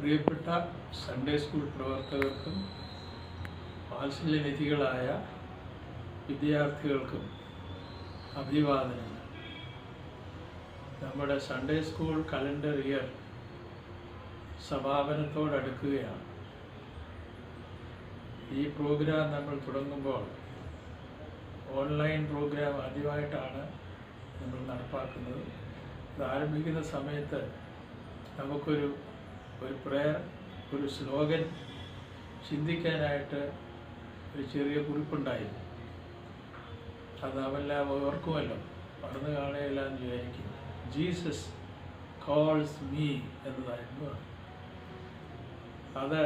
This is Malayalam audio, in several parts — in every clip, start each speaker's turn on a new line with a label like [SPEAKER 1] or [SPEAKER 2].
[SPEAKER 1] പ്രിയപ്പെട്ട സൺഡേ സ്കൂൾ പ്രവർത്തകർക്കും വാത്സല്യനിധികളായ വിദ്യാർത്ഥികൾക്കും അഭിവാദനങ്ങൾ. നമ്മുടെ സൺഡേ സ്കൂൾ കലണ്ടർ ഇയർ സമാപനത്തോടടുക്കുകയാണ്. ഈ പ്രോഗ്രാം നമ്മൾ തുടങ്ങുമ്പോൾ ഓൺലൈൻ പ്രോഗ്രാം ആദ്യമായിട്ടാണ് നമ്മൾ നടപ്പാക്കുന്നത്. ഇത് ആരംഭിക്കുന്ന സമയത്ത് നമുക്കൊരു പ്രേയർ, ഒരു സ്ലോഗൻ ചിന്തിക്കാനായിട്ട് ഒരു ചെറിയ കുറിപ്പുണ്ടായിരുന്നു. അത് അവെല്ലാം ഓർക്കുമല്ലോ, മറന്നു കാണുകയില്ല എന്ന് വിചാരിക്കും. ജീസസ് കോൾസ് മീ എന്നതായിരുന്നു. അത്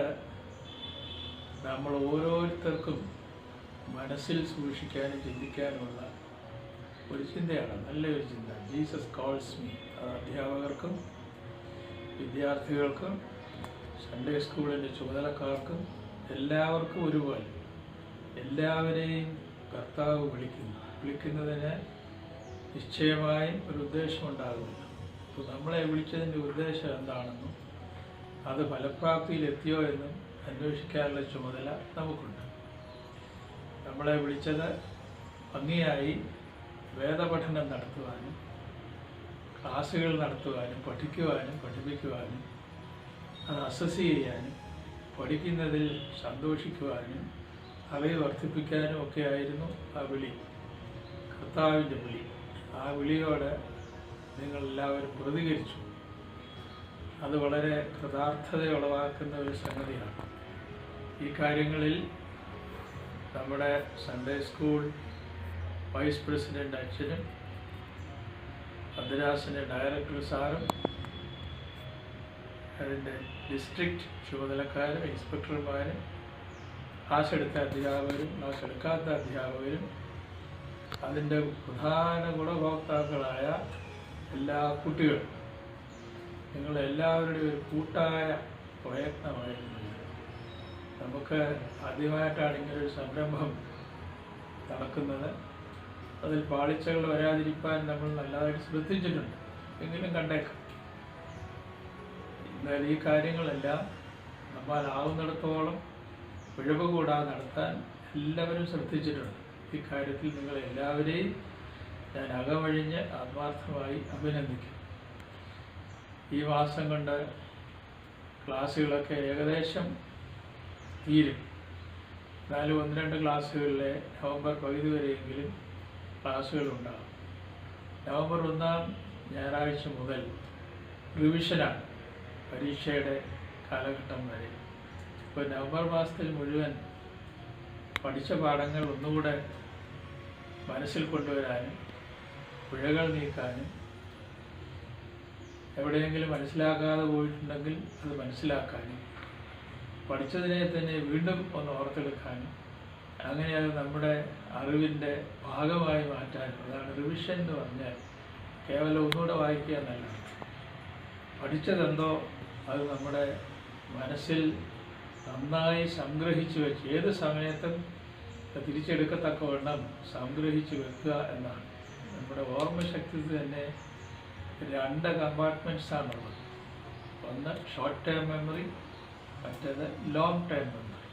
[SPEAKER 1] നമ്മൾ ഓരോരുത്തർക്കും മനസ്സിൽ സൂക്ഷിക്കാനും ചിന്തിക്കാനുമുള്ള ഒരു ചിന്തയാണ്, നല്ലൊരു ചിന്ത. Jesus calls me. അത് അധ്യാപകർക്കും വിദ്യാർത്ഥികൾക്കും സൺഡേ സ്കൂളിൻ്റെ ചുമതലക്കാർക്കും എല്ലാവർക്കും ഒരുപോലെ എല്ലാവരെയും കർത്താവ് വിളിക്കുന്നതിന് നിശ്ചയമായും ഒരു ഉദ്ദേശമുണ്ടാകുമല്ലോ. അപ്പോൾ നമ്മളെ വിളിച്ചതിൻ്റെ ഉദ്ദേശം എന്താണെന്നും അത് ഫലപ്രാപ്തിയിലെത്തിയോ എന്നും അന്വേഷിക്കാനുള്ള ചുമതല നമുക്കുണ്ട്. നമ്മളെ വിളിച്ചത് ഭംഗിയായി വേദപഠനം നടത്തുവാനും ക്ലാസ്സുകൾ നടത്തുവാനും പഠിക്കുവാനും പഠിപ്പിക്കുവാനും അത് അസസ് ചെയ്യാനും പഠിക്കുന്നതിൽ സന്തോഷിക്കുവാനും അറിവ് വർദ്ധിപ്പിക്കാനും ഒക്കെ ആയിരുന്നു ആ വിളി, കർത്താവിൻ്റെ വിളി. ആ വിളിയോട് നിങ്ങളെല്ലാവരും പ്രതികരിച്ചു. അത് വളരെ കൃതാർത്ഥത ഉളവാക്കുന്ന ഒരു സംഗതിയാണ്. ഈ കാര്യങ്ങളിൽ നമ്മുടെ സൺഡേ സ്കൂൾ വൈസ് പ്രസിഡൻ്റ് അച്ഛനും മദ്രാസിൻ്റെ ഡയറക്ടർ സാറും അതിൻ്റെ ഡിസ്ട്രിക്റ്റ് ചുമതലക്കാരും ഇൻസ്പെക്ടർമാരും ക്ലാസ് എടുത്ത അധ്യാപകരും ക്ലാസ് എടുക്കാത്ത അധ്യാപകരും അതിൻ്റെ പ്രധാന ഗുണഭോക്താക്കളായ എല്ലാ കുട്ടികളും, നിങ്ങളെല്ലാവരുടെയും ഒരു കൂട്ടായ പ്രയത്നമായിരുന്നു. നമുക്ക് ആദ്യമായിട്ടാണ് ഇങ്ങനൊരു സംരംഭം നടക്കുന്നത്. അതിൽ പാളിച്ചകൾ വരാതിരിക്കാൻ നമ്മൾ നല്ലതായിട്ട് ശ്രദ്ധിച്ചിട്ടുണ്ട്, എങ്കിലും കണ്ടേക്കാം. എന്നാൽ ഈ കാര്യങ്ങളെല്ലാം നമ്മളാവുന്നിടത്തോളം പിഴവ് കൂടാതെ നടത്താൻ എല്ലാവരും ശ്രദ്ധിച്ചിട്ടുണ്ട്. ഈ കാര്യത്തിൽ നിങ്ങളെല്ലാവരെയും ഞാൻ അകമഴിഞ്ഞ് ആത്മാർത്ഥമായി അഭിനന്ദിക്കും. ഈ മാസം കൊണ്ട് ക്ലാസ്സുകളൊക്കെ ഏകദേശം തീരും. എന്നാലും 1-2 ക്ലാസ്സുകളിലെ നവംബർ പകുതി വരെയെങ്കിലും ക്ലാസ്സുകളുണ്ടാകും. നവംബർ 1-ാം ഞായറാഴ്ച മുതൽ റിവിഷനാണ്, പരീക്ഷയുടെ കാലഘട്ടം വരെ. ഇപ്പോൾ നവംബർ മാസത്തിൽ മുഴുവൻ പഠിച്ച പാഠങ്ങൾ ഒന്നുകൂടെ മനസ്സിൽ കൊണ്ടുവരാനും പിഴകൾ നീക്കാനും എവിടെയെങ്കിലും മനസ്സിലാക്കാതെ പോയിട്ടുണ്ടെങ്കിൽ അത് മനസ്സിലാക്കാനും പഠിച്ചതിനെ തന്നെ വീണ്ടും ഒന്ന് ഓർത്തെടുക്കാനും അങ്ങനെ അത് നമ്മുടെ അറിവിൻ്റെ ഭാഗമായി മാറ്റാനും. അതാണ് റിവിഷൻ എന്ന് പറഞ്ഞാൽ. കേവലം ഒന്നുകൂടെ വായിക്കുക എന്നല്ല, പഠിച്ചതെന്തോ അത് നമ്മുടെ മനസ്സിൽ നന്നായി സംഗ്രഹിച്ചു വെച്ച് ഏത് സമയത്തും തിരിച്ചെടുക്കത്തക്കവണ്ണം സംഗ്രഹിച്ചു വെക്കുക എന്നാണ്. നമ്മുടെ ഓർമ്മശക്തി തന്നെ 2 കമ്പാർട്ട്മെൻറ്റ്സാണുള്ളത്. ഒന്ന് ഷോർട്ട് ടേം മെമ്മറി, മറ്റേത് ലോങ് ടേം മെമ്മറി.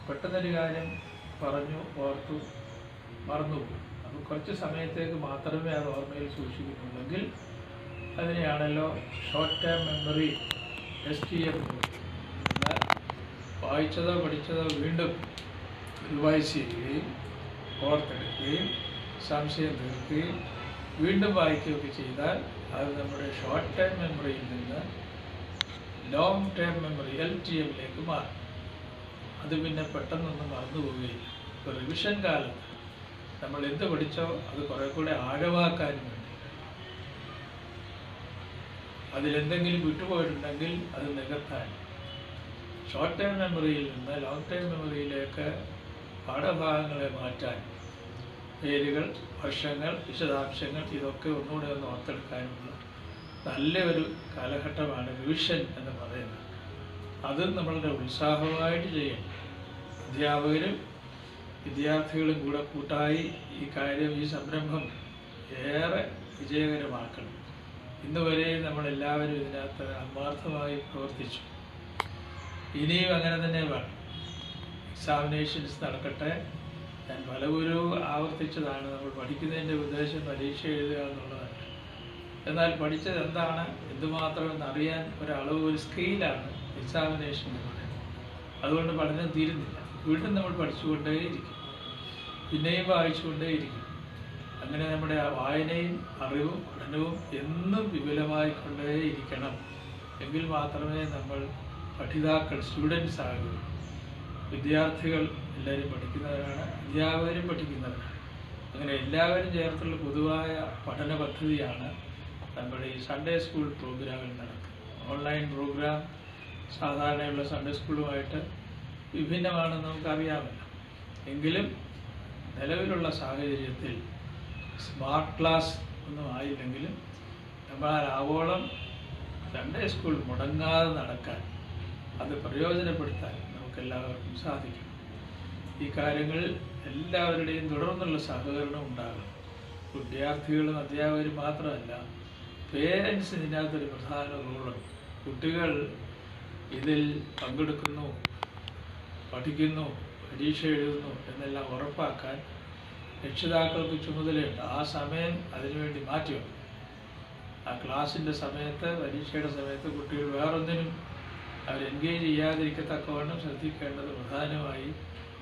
[SPEAKER 1] പെട്ടെന്നൊരു കാര്യം പറഞ്ഞു ഓർത്തു മറന്നുപോകും. അത് കുറച്ച് സമയത്തേക്ക് മാത്രമേ അത് ഓർമ്മയിൽ സൂക്ഷിക്കുന്നുള്ളെങ്കിൽ അതിനെയാണല്ലോ ഷോർട്ട് ടേം മെമ്മറി, STM. എന്നാൽ വായിച്ചതോ പഠിച്ചതോ വീണ്ടും റിവൈസ് ചെയ്യുകയും ഓർത്തെടുക്കുകയും സംശയം തീർക്കുകയും വീണ്ടും വായിക്കുകയൊക്കെ ചെയ്താൽ അത് നമ്മുടെ ഷോർട്ട് ടേം മെമ്മറിയിൽ നിന്ന് ലോങ് ടേം മെമ്മറി LTMലേക്ക് മാറും. അത് പിന്നെ പെട്ടെന്നൊന്നും മറന്നു പോവുകയില്ല. ഇപ്പോൾ റിവിഷൻ കാലത്ത് നമ്മൾ എന്ത് പഠിച്ചോ അത് കുറേ കൂടെ ആഴമാക്കാനും വേണ്ടി, അതിലെന്തെങ്കിലും വിട്ടുപോയിട്ടുണ്ടെങ്കിൽ അത് നികത്താൻ, ഷോർട്ട് ടേം മെമ്മറിയിൽ നിന്ന് ലോങ് ടേം മെമ്മറിയിലേക്ക് പാഠഭാഗങ്ങളെ മാറ്റാൻ, പേരുകൾ, വർഷങ്ങൾ, വിശദാംശങ്ങൾ ഇതൊക്കെ ഒന്നുകൂടെ ഒന്ന് ഓർത്തെടുക്കാനുള്ള നല്ലൊരു കാലഘട്ടമാണ് റിവിഷൻ എന്ന് പറയുന്നത്. അത് നമ്മളുടെ ഉത്സാഹമായിട്ട് ചെയ്യണം. അധ്യാപകരും വിദ്യാർത്ഥികളും കൂടെ കൂട്ടായി ഈ കാര്യം, ഈ സംരംഭം ഏറെ വിജയകരമാക്കണം. ഇന്നുവരെ നമ്മളെല്ലാവരും ഇതിനകത്ത് ആത്മാർത്ഥമായി പ്രവർത്തിച്ചു. ഇനിയും അങ്ങനെ തന്നെ വേണം. എക്സാമിനേഷൻസ് നടക്കട്ടെ. ഞാൻ പലപ്പോഴും ആവർത്തിച്ചതാണ്, നമ്മൾ പഠിക്കുന്നതിൻ്റെ ഉദ്ദേശം പരീക്ഷ എഴുതുക എന്നുള്ളതല്ല. എന്നാൽ പഠിച്ചത് എന്താണ്, എന്തുമാത്രം എന്നറിയാൻ ഒരു സ്കെയിലാണ് എക്സാമിനേഷൻ എന്ന് പറയുന്നത്. അതുകൊണ്ട് പഠനം തീരുന്നില്ല. വീണ്ടും നമ്മൾ പഠിച്ചുകൊണ്ടേയിരിക്കും, പിന്നെയും വായിച്ചുകൊണ്ടേയിരിക്കും. അങ്ങനെ നമ്മുടെ വായനയും അറിവും പഠനവും എന്നും വിപുലമായിക്കൊണ്ടേയിരിക്കണം. എങ്കിൽ മാത്രമേ നമ്മൾ പഠിതാക്കൾ, സ്റ്റുഡൻസ് ആകുകയുള്ളൂ. വിദ്യാർത്ഥികൾ എല്ലാവരും പഠിക്കുന്നവരാണ്, അധ്യാപകരും പഠിക്കുന്നവരാണ്. അങ്ങനെ എല്ലാവരും ചേർത്തുള്ള പൊതുവായ പഠന പദ്ധതിയാണ് നമ്മുടെ ഈ സൺഡേ സ്കൂൾ പ്രോഗ്രാമിൽ നടക്കുന്നത്. ഓൺലൈൻ പ്രോഗ്രാം സാധാരണയുള്ള സൺഡേ സ്കൂളുമായിട്ട് വിഭിന്നമാണെന്ന് നമുക്കറിയാമല്ലോ. എങ്കിലും നിലവിലുള്ള സാഹചര്യത്തിൽ സ്മാർട്ട് ക്ലാസ് ഒന്നും ആയില്ലെങ്കിലും നമ്മളാവോളം സൺഡേ സ്കൂൾ മുടങ്ങാതെ നടക്കാൻ, അത് പ്രയോജനപ്പെടുത്താൻ നമുക്കെല്ലാവർക്കും സാധിക്കും. ഈ കാര്യങ്ങളിൽ എല്ലാവരുടെയും തുടർന്നുള്ള സഹകരണം ഉണ്ടാകണം. വിദ്യാർത്ഥികളും അധ്യാപകരും മാത്രമല്ല, പേരൻസ് ഇതിനകത്തൊരു പ്രധാന റോളുണ്ട്. കുട്ടികൾ ഇതിൽ പങ്കെടുക്കുന്നു, പഠിക്കുന്നു, പരീക്ഷ എഴുതുന്നു എന്നെല്ലാം ഉറപ്പാക്കാൻ രക്ഷിതാക്കൾക്ക് ചുമതലയുണ്ട്. ആ സമയം അതിനുവേണ്ടി മാറ്റിവെക്കും. ആ ക്ലാസ്സിൻ്റെ സമയത്ത്, പരീക്ഷയുടെ സമയത്ത് കുട്ടികൾ വേറൊന്നിനും അവർ എൻഗേജ് ചെയ്യാതിരിക്കത്തക്കവണ്ണം ശ്രദ്ധിക്കേണ്ടത് പ്രധാനമായി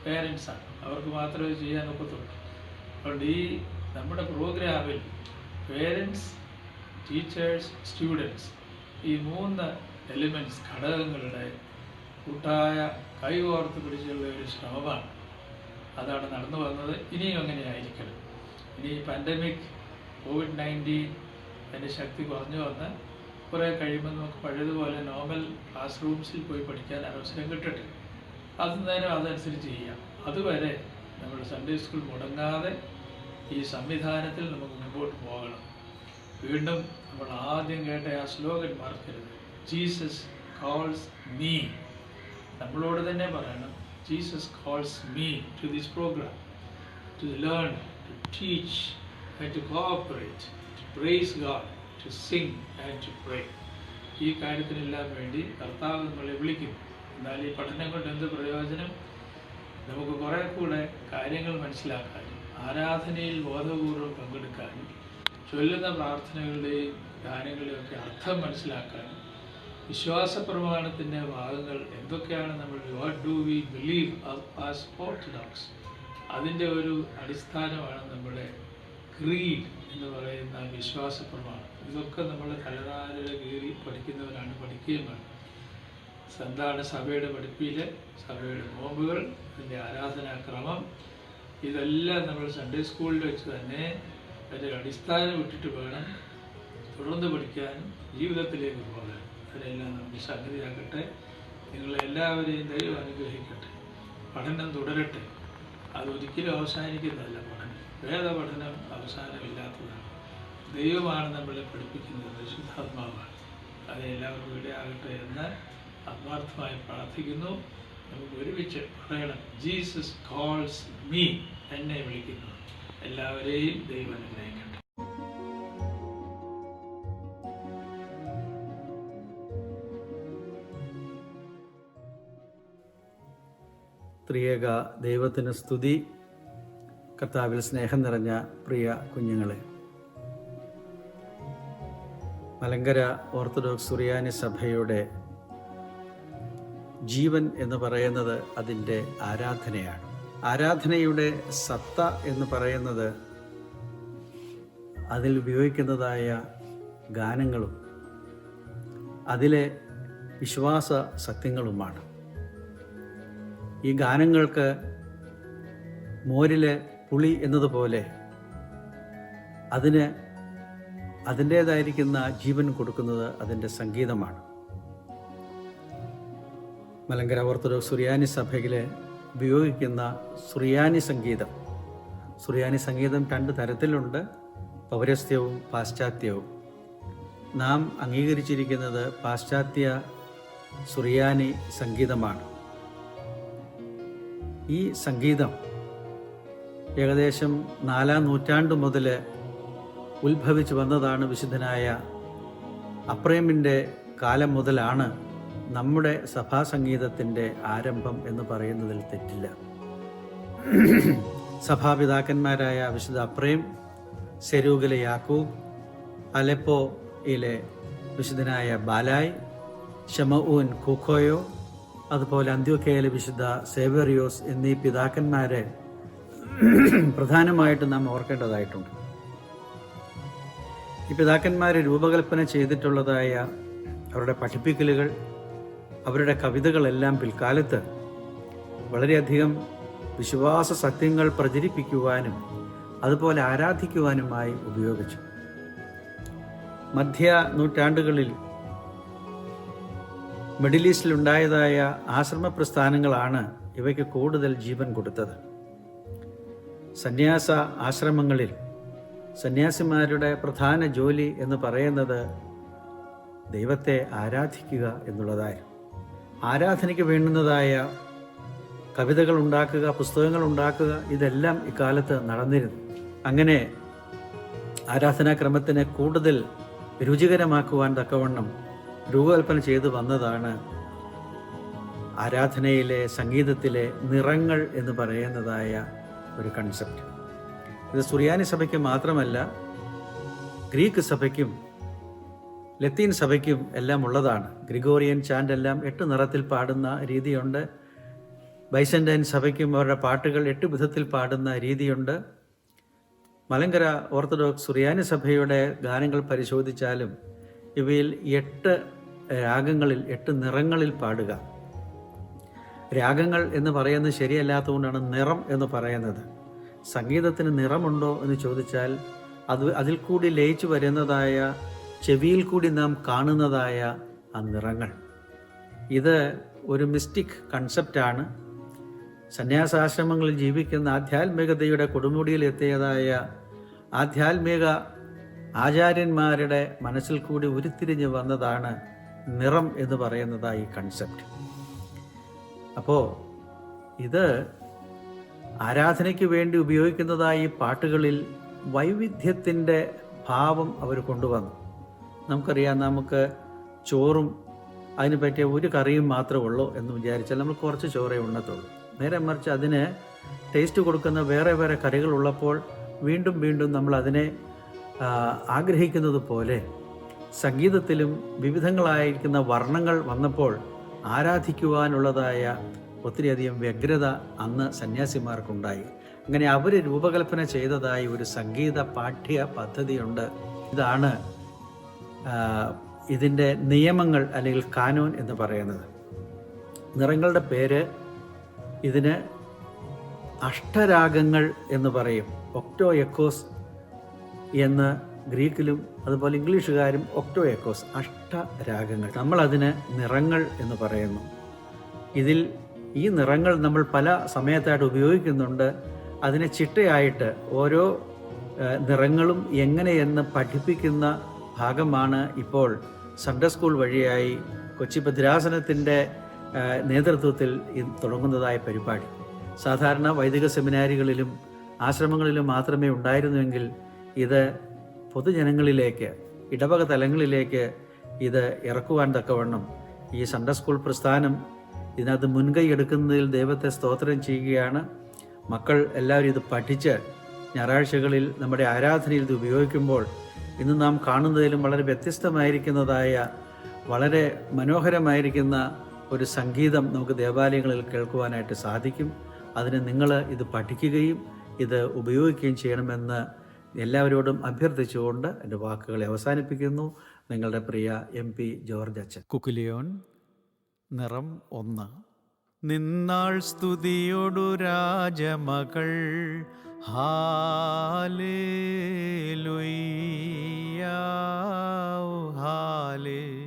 [SPEAKER 1] പേരൻസാണ്. അവർക്ക് മാത്രമേ ചെയ്യാൻ ഒക്കത്തുള്ളൂ. അതുകൊണ്ട് ഈ നമ്മുടെ പ്രോഗ്രാമിൽ പേരൻസ്, ടീച്ചേഴ്സ്, സ്റ്റുഡൻസ്, ഈ 3 എലിമെൻറ്റ്സ്, ഘടകങ്ങളുടെ കൂട്ടായ കൈകോർത്ത് പിടിച്ചുള്ള ഒരു ശ്രമമാണ്. അതാണ് നടന്നു വന്നത്. ഇനിയും അങ്ങനെ ആയിരിക്കണം. ഇനി പാൻഡമിക്, COVID-19 അതിൻ്റെ ശക്തി കുറഞ്ഞു വന്ന് കുറേ കഴിയുമ്പോൾ നമുക്ക് പഴയതുപോലെ നോർമൽ ക്ലാസ് റൂംസിൽ പോയി പഠിക്കാൻ അവസരം കിട്ടട്ടെ. നേരം അതനുസരിച്ച് ചെയ്യാം. അതുവരെ നമ്മുടെ സൺഡേ സ്കൂൾ മുടങ്ങാതെ ഈ സംവിധാനത്തിൽ നമുക്ക് മുമ്പോട്ട് പോകണം. വീണ്ടും നമ്മൾ ആദ്യം കേട്ട ആ സ്ലോഗൻ മറക്കരുത്, ജീസസ് കോൾസ് മീ. നമ്മളോട് തന്നെ പറയണം, Jesus calls me to this programme, to learn, to teach and to cooperate, to praise God, to sing and to pray. ഈ കാര്യത്തിനെല്ലാം വേണ്ടി കർത്താവ് നമ്മളെ വിളിക്കുന്നു. എന്നാൽ ഈ പഠനം കൊണ്ട് എന്ത് പ്രയോജനം? നമുക്ക് കുറേ കൂടെ കാര്യങ്ങൾ മനസ്സിലാക്കാനും, ആരാധനയിൽ ബോധപൂർവ്വം പങ്കെടുക്കാനും, ചൊല്ലുന്ന പ്രാർത്ഥനകളുടെയും ഗാനങ്ങളുടെയൊക്കെ അർത്ഥം മനസ്സിലാക്കാനും, വിശ്വാസ പ്രമാണത്തിൻ്റെ ഭാഗങ്ങൾ എന്തൊക്കെയാണ്, നമ്മൾ what do we believe as orthodox, അതിൻ്റെ ഒരു അടിസ്ഥാനമാണ് നമ്മുടെ ക്രീഡ് എന്ന് പറയുന്ന വിശ്വാസ പ്രമാണം. ഇതൊക്കെ നമ്മൾ തലനാരിൽ കീറി പഠിക്കുന്നവരാണ്, പഠിക്കുകയും വേണം. എന്താണ് സഭയുടെ പഠിപ്പിൽ, സഭയുടെ നോമ്പുകൾ, അതിൻ്റെ ആരാധനാക്രമം, ഇതെല്ലാം നമ്മൾ സൺഡേ സ്കൂളിൽ വെച്ച് തന്നെ അതിൻ്റെ അടിസ്ഥാനം ഇട്ടിട്ട് വേണം തുടർന്ന് പഠിക്കാനും ജീവിതത്തിലേക്ക് പോകാൻ. അതിനെല്ലാം നമുക്ക് സംഗതിയാക്കട്ടെ. നിങ്ങളെല്ലാവരെയും ദൈവം അനുഗ്രഹിക്കട്ടെ. പഠനം തുടരട്ടെ. അതൊരിക്കലും അവസാനിക്കുന്നതല്ല. വേദപഠനം അവസാനമില്ലാത്തതാണ്. ദൈവമാണ് നമ്മളെ പഠിപ്പിക്കുന്നത്, പരിശുദ്ധാത്മാവാണ്. അത് എല്ലാവർക്കും ഇടയാകട്ടെ എന്ന് ആത്മാർത്ഥമായി പ്രാർത്ഥിക്കുന്നു. നമുക്ക് ഒരുമിച്ച് പറയണം, ജീസസ് കോൾസ് മീ, എന്നെ വിളിക്കുന്നു. എല്ലാവരെയും ദൈവം അനുഗ്രഹിക്കട്ടെ.
[SPEAKER 2] ത്രിയേക ദൈവത്തിന് സ്തുതി. കർത്താവിൽ സ്നേഹം നിറഞ്ഞ പ്രിയ കുഞ്ഞുങ്ങളെ, മലങ്കര ഓർത്തഡോക്സ് സുറിയാനി സഭയുടെ ജീവൻ എന്ന് പറയുന്നത് അതിൻ്റെ ആരാധനയാണ്. ആരാധനയുടെ സത്ത എന്ന് പറയുന്നത് അതിൽ ഉപയോഗിക്കുന്നതായ ഗാനങ്ങളും അതിലെ വിശ്വാസ സത്യങ്ങളുമാണ്. ഈ ഗാനങ്ങൾക്ക് മോരിലെ പുളി എന്നതുപോലെ അതിന് അതിൻ്റേതായിരിക്കുന്ന ജീവൻ കൊടുക്കുന്നത് അതിൻ്റെ സംഗീതമാണ്. മലങ്കര ഓർത്തഡോക്സ് സുറിയാനി സഭയിൽ ഉപയോഗിക്കുന്ന സുറിയാനി സംഗീതം 2 തരത്തിലുണ്ട്, പൗരസ്ത്യവും പാശ്ചാത്യവും. നാം അംഗീകരിച്ചിരിക്കുന്നത് പാശ്ചാത്യ സുറിയാനി സംഗീതമാണ്. ഈ സംഗീതം ഏകദേശം 4-ാം നൂറ്റാണ്ട് മുതൽ ഉത്ഭവിച്ചു വന്നതാണ്. വിശുദ്ധനായ അപ്രേമിൻ്റെ കാലം മുതലാണ് നമ്മുടെ സഭാസംഗീതത്തിൻ്റെ ആരംഭം എന്ന് പറയുന്നതിൽ തെറ്റില്ല. സഭാപിതാക്കന്മാരായ വിശുദ്ധ അപ്രേം, സെരൂഗിലെ യാക്കൂബ്, അലെപ്പോയിലെ വിശുദ്ധനായ ബാലായ്, ഷമഊൻ കൂക്കോയോ, അതുപോലെ അന്ത്യോക്യയിലെ വിശുദ്ധ സേവേറിയോസ് എന്നീ പിതാക്കന്മാരെ പ്രധാനമായിട്ടും നാം ഓർക്കേണ്ടതായിട്ടുണ്ട്. ഈ പിതാക്കന്മാർ രൂപകൽപ്പന ചെയ്തിട്ടുള്ളതായ അവരുടെ പഠിപ്പിക്കലുകൾ, അവരുടെ കവിതകളെല്ലാം പിൽക്കാലത്ത് വളരെയധികം വിശ്വാസ സത്യങ്ങൾ പ്രചരിപ്പിക്കുവാനും അതുപോലെ ആരാധിക്കുവാനുമായി ഉപയോഗിച്ചു. മധ്യ നൂറ്റാണ്ടുകളിൽ മിഡിൽ ഈസ്റ്റിലുണ്ടായതായ ആശ്രമ പ്രസ്ഥാനങ്ങളാണ് ഇവയ്ക്ക് കൂടുതൽ ജീവൻ കൊടുത്തത്. സന്യാസ ആശ്രമങ്ങളിൽ സന്യാസിമാരുടെ പ്രധാന ജോലി എന്ന് പറയുന്നത് ദൈവത്തെ ആരാധിക്കുക എന്നുള്ളതായിരുന്നു. ആരാധനയ്ക്ക് വേണ്ടുന്നതായ കവിതകൾ ഉണ്ടാക്കുക, പുസ്തകങ്ങൾ ഉണ്ടാക്കുക, ഇതെല്ലാം ഇക്കാലത്ത് നടന്നിരുന്നു. അങ്ങനെ ആരാധനാക്രമത്തിനെ കൂടുതൽ രുചികരമാക്കുവാൻ തക്കവണ്ണം രൂപകൽപ്പന ചെയ്തു വന്നതാണ് ആരാധനയിലെ സംഗീതത്തിലെ നിറങ്ങൾ എന്ന് പറയുന്നതായ ഒരു കൺസെപ്റ്റ്. ഇത് സുറിയാനി സഭയ്ക്ക് മാത്രമല്ല, ഗ്രീക്ക് സഭയ്ക്കും ലത്തീൻ സഭയ്ക്കും എല്ലാം ഉള്ളതാണ്. ഗ്രിഗോറിയൻ ചാൻഡ് എല്ലാം 8 നിറത്തിൽ പാടുന്ന രീതിയുണ്ട്. ബൈസന്റൈൻ സഭയ്ക്കും അവരുടെ പാട്ടുകൾ 8 വിധത്തിൽ പാടുന്ന രീതിയുണ്ട്. മലങ്കര ഓർത്തഡോക്സ് സുറിയാനി സഭയുടെ ഗാനങ്ങൾ പരിശോധിച്ചാലും ഇവയിൽ 8 രാഗങ്ങളിൽ 8 നിറങ്ങളിൽ പാടുക. രാഗങ്ങൾ എന്ന് പറയുന്നത് ശരിയല്ലാത്തതുകൊണ്ടാണ് നിറം എന്ന് പറയുന്നത്. സംഗീതത്തിന് നിറമുണ്ടോ എന്ന് ചോദിച്ചാൽ അതിൽ കൂടി ലയിച്ചു വരുന്നതായ, ചെവിയിൽ കൂടി നാം കാണുന്നതായ ആ നിറങ്ങൾ, ഇത് ഒരു മിസ്റ്റിക് കൺസെപ്റ്റാണ്. സന്യാസാശ്രമങ്ങളിൽ ജീവിക്കുന്ന ആധ്യാത്മികതയുടെ കൊടുമുടിയിൽ എത്തിയതായ ആധ്യാത്മിക ആചാര്യന്മാരുടെ മനസ്സിൽ കൂടി ഉരുത്തിരിഞ്ഞ് വന്നതാണ് നിറം എന്ന് പറയുന്നതായി കൺസെപ്റ്റ്. അപ്പോൾ ഇത് ആരാധനയ്ക്ക് വേണ്ടി ഉപയോഗിക്കുന്നതായി പാട്ടുകളിൽ വൈവിധ്യത്തിൻ്റെ ഭാവം അവർ കൊണ്ടുവന്നു. നമുക്കറിയാം, നമുക്ക് ചോറും അതിന് പറ്റിയ ഒരു കറിയും മാത്രമേ ഉള്ളൂ എന്ന് വിചാരിച്ചാൽ നമ്മൾ കുറച്ച് ചോറേ ഉണ്ണത്തുള്ളൂ. നേരെ മറിച്ച് അതിന് ടേസ്റ്റ് കൊടുക്കുന്ന വേറെ വേറെ കറികൾ ഉള്ളപ്പോൾ വീണ്ടും വീണ്ടും നമ്മൾ അതിനെ ആഗ്രഹിക്കുന്നത് പോലെ സംഗീതത്തിലും വിവിധങ്ങളായിരിക്കുന്ന വർണ്ണങ്ങൾ വന്നപ്പോൾ ആരാധിക്കുവാനുള്ളതായ ഒത്തിരിയധികം വ്യഗ്രത അന്ന് സന്യാസിമാർക്കുണ്ടായി. അങ്ങനെ അവർ രൂപകൽപ്പന ചെയ്തതായി ഒരു സംഗീത പാഠ്യ പദ്ധതിയുണ്ട്. ഇതാണ് ഇതിൻ്റെ നിയമങ്ങൾ അല്ലെങ്കിൽ കാനോൻ എന്ന് പറയുന്നത്. നിറങ്ങളുടെ പേര് ഇതിന് അഷ്ടരാഗങ്ങൾ എന്ന് പറയും. ഒക്ടോ എക്കോസ് എന്ന് ഗ്രീക്കിലും അതുപോലെ ഇംഗ്ലീഷുകാരും ഒക്ടോ എക്കോസ്, അഷ്ടരാഗങ്ങൾ. നമ്മളതിന് നിറങ്ങൾ എന്ന് പറയുന്നു. ഈ നിറങ്ങൾ നമ്മൾ പല സമയത്തായിട്ട് ഉപയോഗിക്കുന്നുണ്ട്. അതിനെ ചിട്ടയായിട്ട് ഓരോ നിറങ്ങളും എങ്ങനെയെന്ന് പഠിപ്പിക്കുന്ന ഭാഗമാണ് ഇപ്പോൾ സൺഡേ സ്കൂൾ വഴിയായി കൊച്ചി ഭദ്രാസനത്തിൻ്റെ നേതൃത്വത്തിൽ തുടങ്ങുന്നതായ പരിപാടി. സാധാരണ വൈദിക സെമിനാരികളിലും ആശ്രമങ്ങളിലും മാത്രമേ ഉണ്ടായിരുന്നുവെങ്കിൽ ഇത് പൊതുജനങ്ങളിലേക്ക്, ഇടവക തലങ്ങളിലേക്ക് ഇത് ഇറക്കുവാൻ തക്കവണ്ണം ഈ സൺഡേ സ്കൂൾ പ്രസ്ഥാനം ഇതിനകത്ത് മുൻകൈ എടുക്കുന്നതിൽ ദൈവത്തെ സ്തോത്രം ചെയ്യുകയാണ്. മക്കൾ എല്ലാവരും ഇത് പഠിച്ച് ഞായറാഴ്ചകളിൽ നമ്മുടെ ആരാധനയിൽ ഇത് ഉപയോഗിക്കുമ്പോൾ ഇന്ന് നാം കാണുന്നതിലും വളരെ വ്യത്യസ്തമായിരിക്കുന്നതായ, വളരെ മനോഹരമായിരിക്കുന്ന ഒരു സംഗീതം നമുക്ക് ദേവാലയങ്ങളിൽ കേൾക്കുവാനായിട്ട് സാധിക്കും. അതിന് നിങ്ങൾ ഇത് പഠിക്കുകയും ഇത് ഉപയോഗിക്കുകയും ചെയ്യണമെന്ന് എല്ലാവരോടും അഭ്യർത്ഥിച്ചുകൊണ്ട് എൻ്റെ വാക്കുകളെ അവസാനിപ്പിക്കുന്നു. നിങ്ങളുടെ പ്രിയ MP ജോർജ് അച്ഛൻ. കുക്കുലിയോൻ, നിറം 1. നിന്നാൾ സ്തുതിയൊടു രാജമകൾ, ഹാലേലൂയ ഹാലേലൂയ.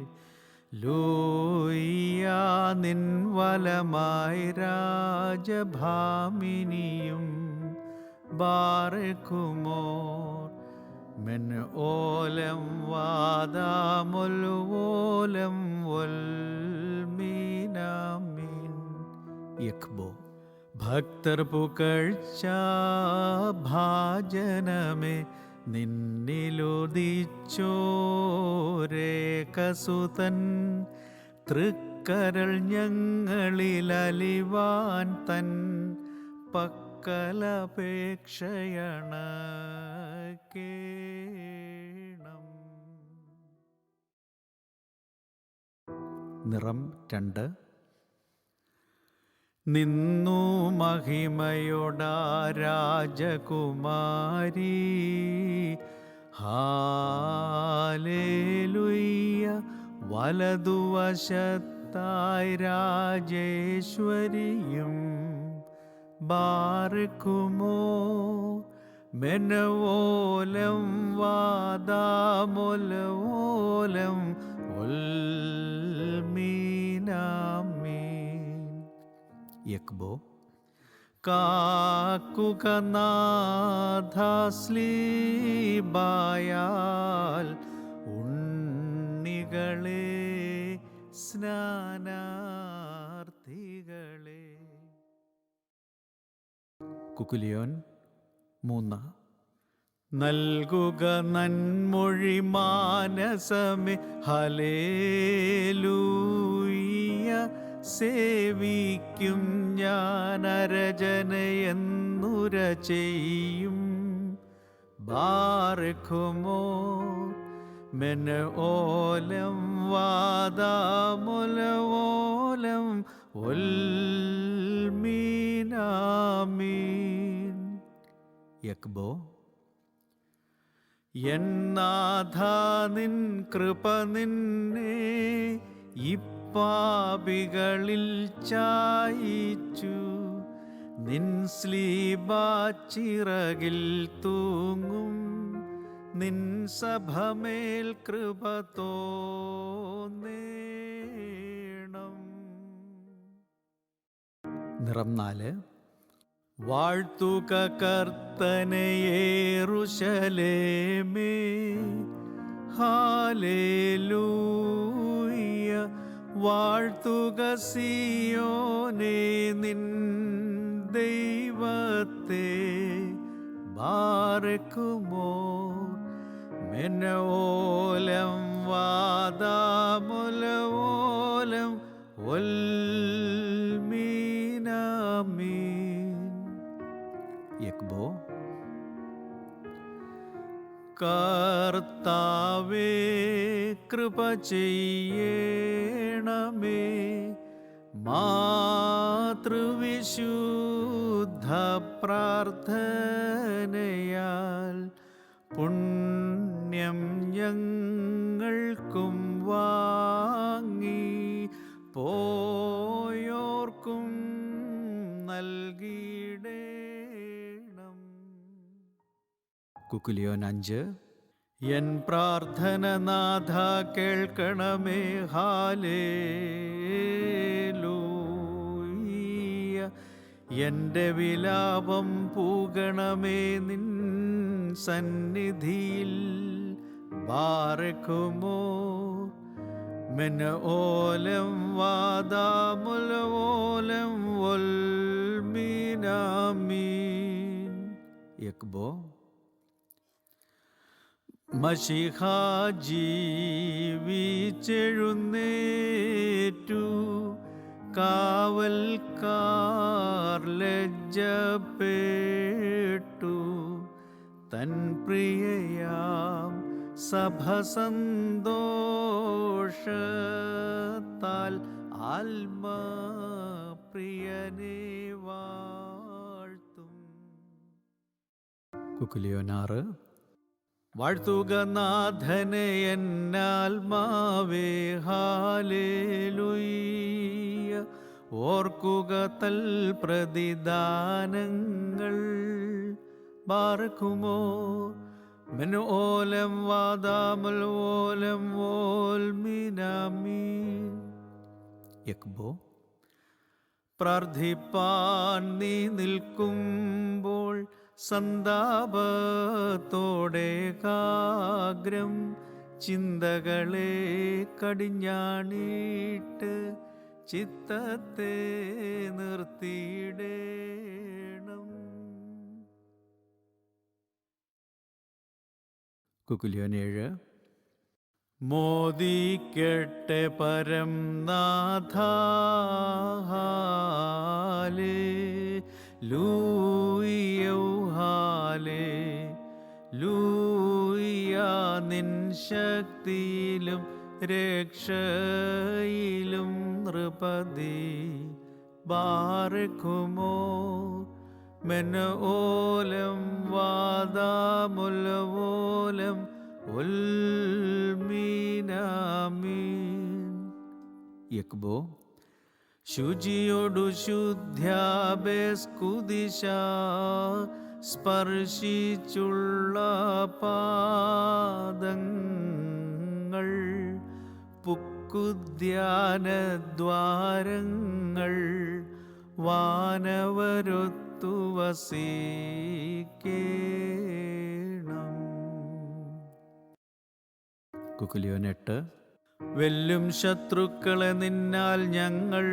[SPEAKER 2] നിൻ വലമായി രാജഭാമിനിയും ബാറക്കുമോർ മെൻ ഓലം വാദാമുൽവോലം വൽമീനാമീൻ. യക്ബോ. ഭക്തർ പുകഴ്ച ഭാജനമേ നിന്നിലുദിച്ചോരേകസുതൻ തൃക്കരങ്ങളിൽ കരൾ ഞങ്ങളിൽ അലിവാൻ തൻ പക്കലപേക്ഷയണക്കേണം. നിറം 2. നിന്നു മഹിമയോടാ രാജകുമാരി, ഹാലേലുയ്യ. വലതുവശത്തായി രാജേശ്വരിയും ബാർക്കുമോ. മെനവോലം വാദാമൊലവോലം ഉൽമീനാമീൻ. യക്ബോ. കാക്കുക നാഥസ്ലീബായാൽ ഉണ്ണികളെ സ്നാനാർത്ഥികളെ. കുക്കുലിയോൻ 3. നൽകുക നന്മൊഴി മാനസമേ ഹല്ലേലൂയ. സേവിക്കും ഞാൻ അരജനയെന്നുര ചെയ്യും. ബാർക്കുമോ. മെനഓലം വാദാമൊലവോലം ഉൽമീനാമീൻ. യക്ബോ. എന്നാഥാ നിൻ കൃപ നിന്നെ ഇപ്പാപികളിൽ ചായിച്ചു. നിൻ സ്ലീബാച്ചിറകിൽ തൂങ്ങും. നിൻ സഭമേൽ കൃപ തോന്നേണം. നിറം 4. വാഴ്ത്തുക കർത്തനെ യെരൂശലേമേ, ഹാലേലൂയ. വാഴ്ത്തുക സിയോനെ നിൻ ദൈവത്തെ. ബാർക്കുമോ. മെനവോലം വാദാമൊലവോലം ഉൽമീനാമീൻ. യക്ബോ. കർത്താവേ കൃപ ചെയ്യണമേ. മാതൃവിശുദ്ധ പ്രാർത്ഥനയാൽ പുണ്യം ഞങ്ങൾക്കും വാങ്ങി പോയോർക്കും നൽകിയിടേണം. കുക്കുലിയോൻ 5. എൻ പ്രാർത്ഥന നാഥ കേൾക്കണമേ. ഹാലേലൂയ. എൻ്റെ വിലാപം പൂകണമേ നിൻ സന്നിധിയിൽ. ബാർക്കുമോ. മെനഓലം വാദാമൊലവോലം ഉൽമീനാമീൻ. യക്ബോ. മശിഹ ജീവിച്ചെഴുന്നേറ്റു. കാവൽക്കാർ ലജ്ജപ്പെട്ടു. തൻ പ്രിയയാം സഭ സന്തോഷത്താൽ ആത്മപ്രിയനെ വാഴ്ത്തും. കുക്കുലിയോൻ 6. വാഴ്ത്തുക നാഥനെ എന്നാത്മാവേ. ഹാലേലൂയ. ഓർക്കുക തൽ പ്രതിദാനങ്ങൾ. ബാർക്കുമോ. മെനോലം വാദാമൊലവോലം ഓൽമീനാമീൻ. യക്ബോ. പ്രാർത്ഥിപ്പാൻ നീ നിൽക്കുമ്പോൾ സന്താപത്തോടെ കാഗ്രം ചിന്തകളെ കടിഞ്ഞാണിട്ട് ചിത്തത്തെ നിർത്തിയിടേണം. കുക്കുലിയോൻ 7. മോദിക്കട്ടെ പരം നാഥ ലൂയ്യൗ ലൂയ്യ നിൻ ശക്തിയിലും രക്ഷയിലും നൃപതി ബാറക്കുമോ മെനോലം വാദാമുലവോലം ഉൽമീനാമീൻ. യക്ബോ ശുചിയോടു ശുദ്ധ്യാബേസ്കുദിശ സ്പർശിച്ചുള്ള പാദങ്ങൾ പുക്കുദ്യാനദ്വാരങ്ങൾ വാനവരൊത്തു വസിക്കേണം. കുക്കുലിയോൻ 8. വെല്ലും ശത്രുക്കളെ നിന്നാൽ ഞങ്ങൾ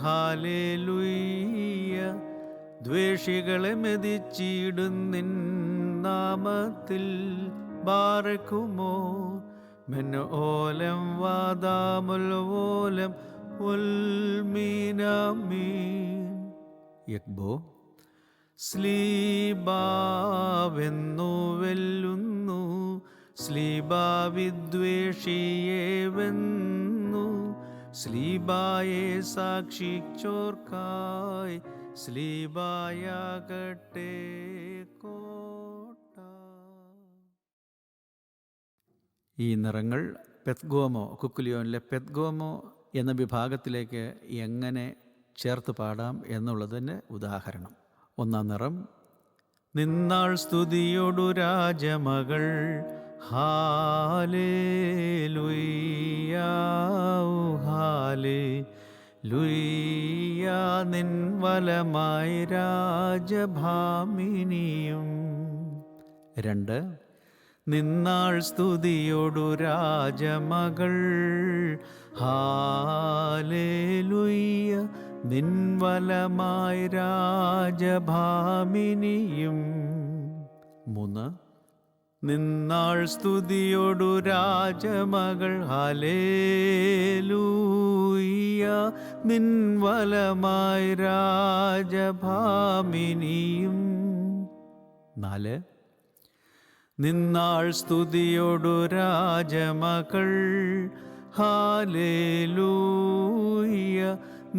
[SPEAKER 2] ഹാലേലൂയ്യ. ദ്വേഷികളെ മെതിച്ചിടുന്നിൻ നാമത്തിൽ ബാറക്കുമോ മെനോലം വാദാമുൽവോലം ഉൽമീനാമീൻ. യക്ബോ സ്ലീബാവെന്നു വെല്ലുന്നു സ്ലീബാവിദ്വേഷിയെ വെന്നു സ്ലീബായെ സാക്ഷിച്ചോർക്കായി സ്ലീബായാകട്ടെ കോട്ട. ഈ നിറങ്ങൾ പെത്ഗോമോ കുക്കുലിയോനിലെ പെത്ഗോമോ എന്ന വിഭാഗത്തിലേക്ക് എങ്ങനെ ചേർത്ത് പാടാം എന്നുള്ളതിന് ഉദാഹരണം. ഒന്നാം നിറം നിന്നാൾ സ്തുതിയോടു രാജമകൾ ഹാലേലൂയ്യ ഹാലേലൂയ്യ നിൻ വലമായി രാജഭാമിനിയും. 2. നിന്നാൾ സ്തുതിയോടു രാജമകൾ ഹാലേലൂയ്യ നിൻ വലമായി രാജഭാമിനിയും. 3. നിന്നാൾ സ്തുതിയോടു രാജമകൾ ഹല്ലേലൂയ നിൻ വലമായി രാജഭാമിനിയും. 4. നിന്നാൾ സ്തുതിയോടു രാജമകൾ ഹല്ലേലൂയ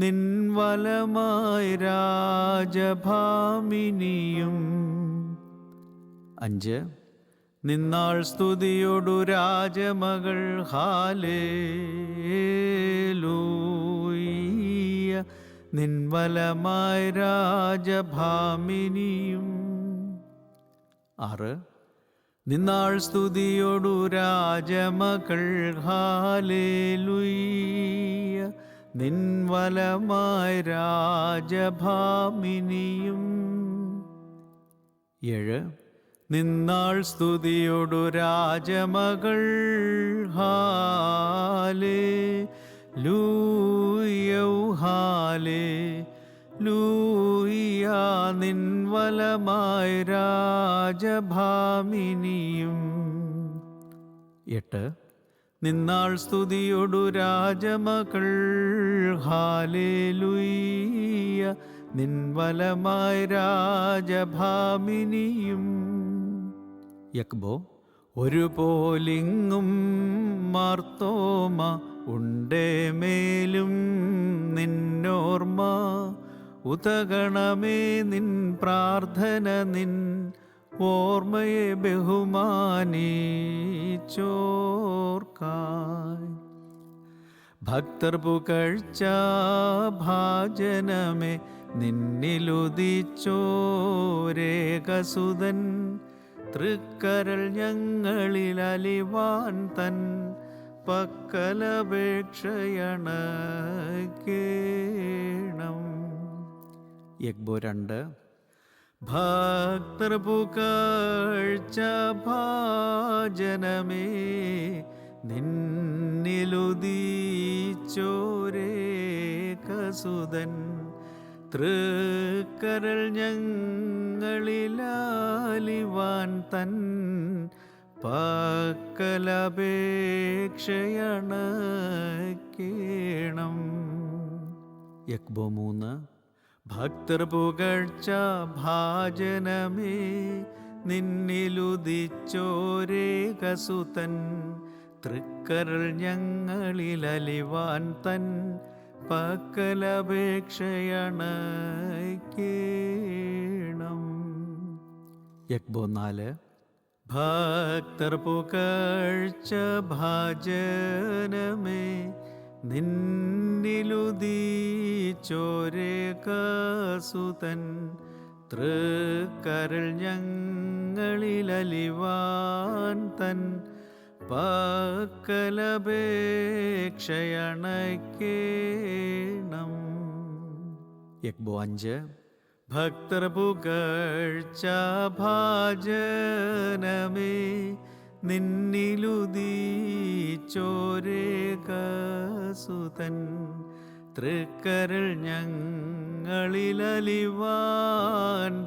[SPEAKER 2] നിൻ വലമായി രാജഭാമിനിയും. 5. നിന്നാൾ സ്തുതിയോടു രാജമകൾ ഹാലേലൂയ നിൻ വലമായി രാജഭാമിനിയും. 6. നിന്നാൾ സ്തുതിയോടു രാജമകൾ ഹാലേലൂയ നിൻ വലമായി രാജഭാമിനിയും. 7. നിന്നാൾ സ്തുതിയോടു രാജമകൾ ഹാലേലൂയ ഹാലേലൂയ നിൻ വലമായി രാജഭാമിനിയും. 8. നിന്നാൾ സ്തുതിയോടു രാജമകൾ ഹാലേലൂയ നിൻ വലമായി രാജഭാമിനിയും. യക്ബോ ഒരു പോലിങ്ങും മാർത്തോമ ഉണ്ടേ മേലും നിന്നോർമ്മ ഉതകണമേ നിൻ പ്രാർത്ഥന നിൻ ഓർമ്മയെ ബഹുമാനിച്ചോർക്കായി. ഭക്തർ പുകഴ്ച ഭാജനമേ നിന്നിലുദിച്ചോരേകസുതൻ തൃക്കരൾ ഞങ്ങളിൽ അലിവാൻ തൻ പക്കലപേക്ഷയണക്കേണം. യക്ബോ 2. ഭക്തർ പുകഴ്ച ഭാജനമേ നിന്നിലുദിച്ചോരേകസുതൻ തൃക്കരൾ ഞങ്ങളിലാലിവാൻ തൻ പക്കലപേക്ഷയണക്കേണം. യക്ബോ 3. ഭക്തർ പുകഴ്ച ഭാജനമേ നിന്നിലുദിച്ചോരേകസുതൻ തൃക്കരൾ ഞങ്ങളിലലിവാൻ തൻ പക്കലപേക്ഷയണക്കേണം. യക്ബോ 4. ഭക്തർ പുകഴ്ച ഭാജനമേ നിന്നിലുദിച്ചോരേകസുതൻ തൃക്കരൾ ഞങ്ങളിലലിവാൻ തൻ പക്കലപേക്ഷയണക്കേണം. യക്ബോ 5. ഭക്തർ പുകഴ്ച ഭാജനമേ നിന്നിലുദിച്ചോരേകസുതൻ തൃക്കരൾ ഞങ്ങളിലലിവാൻ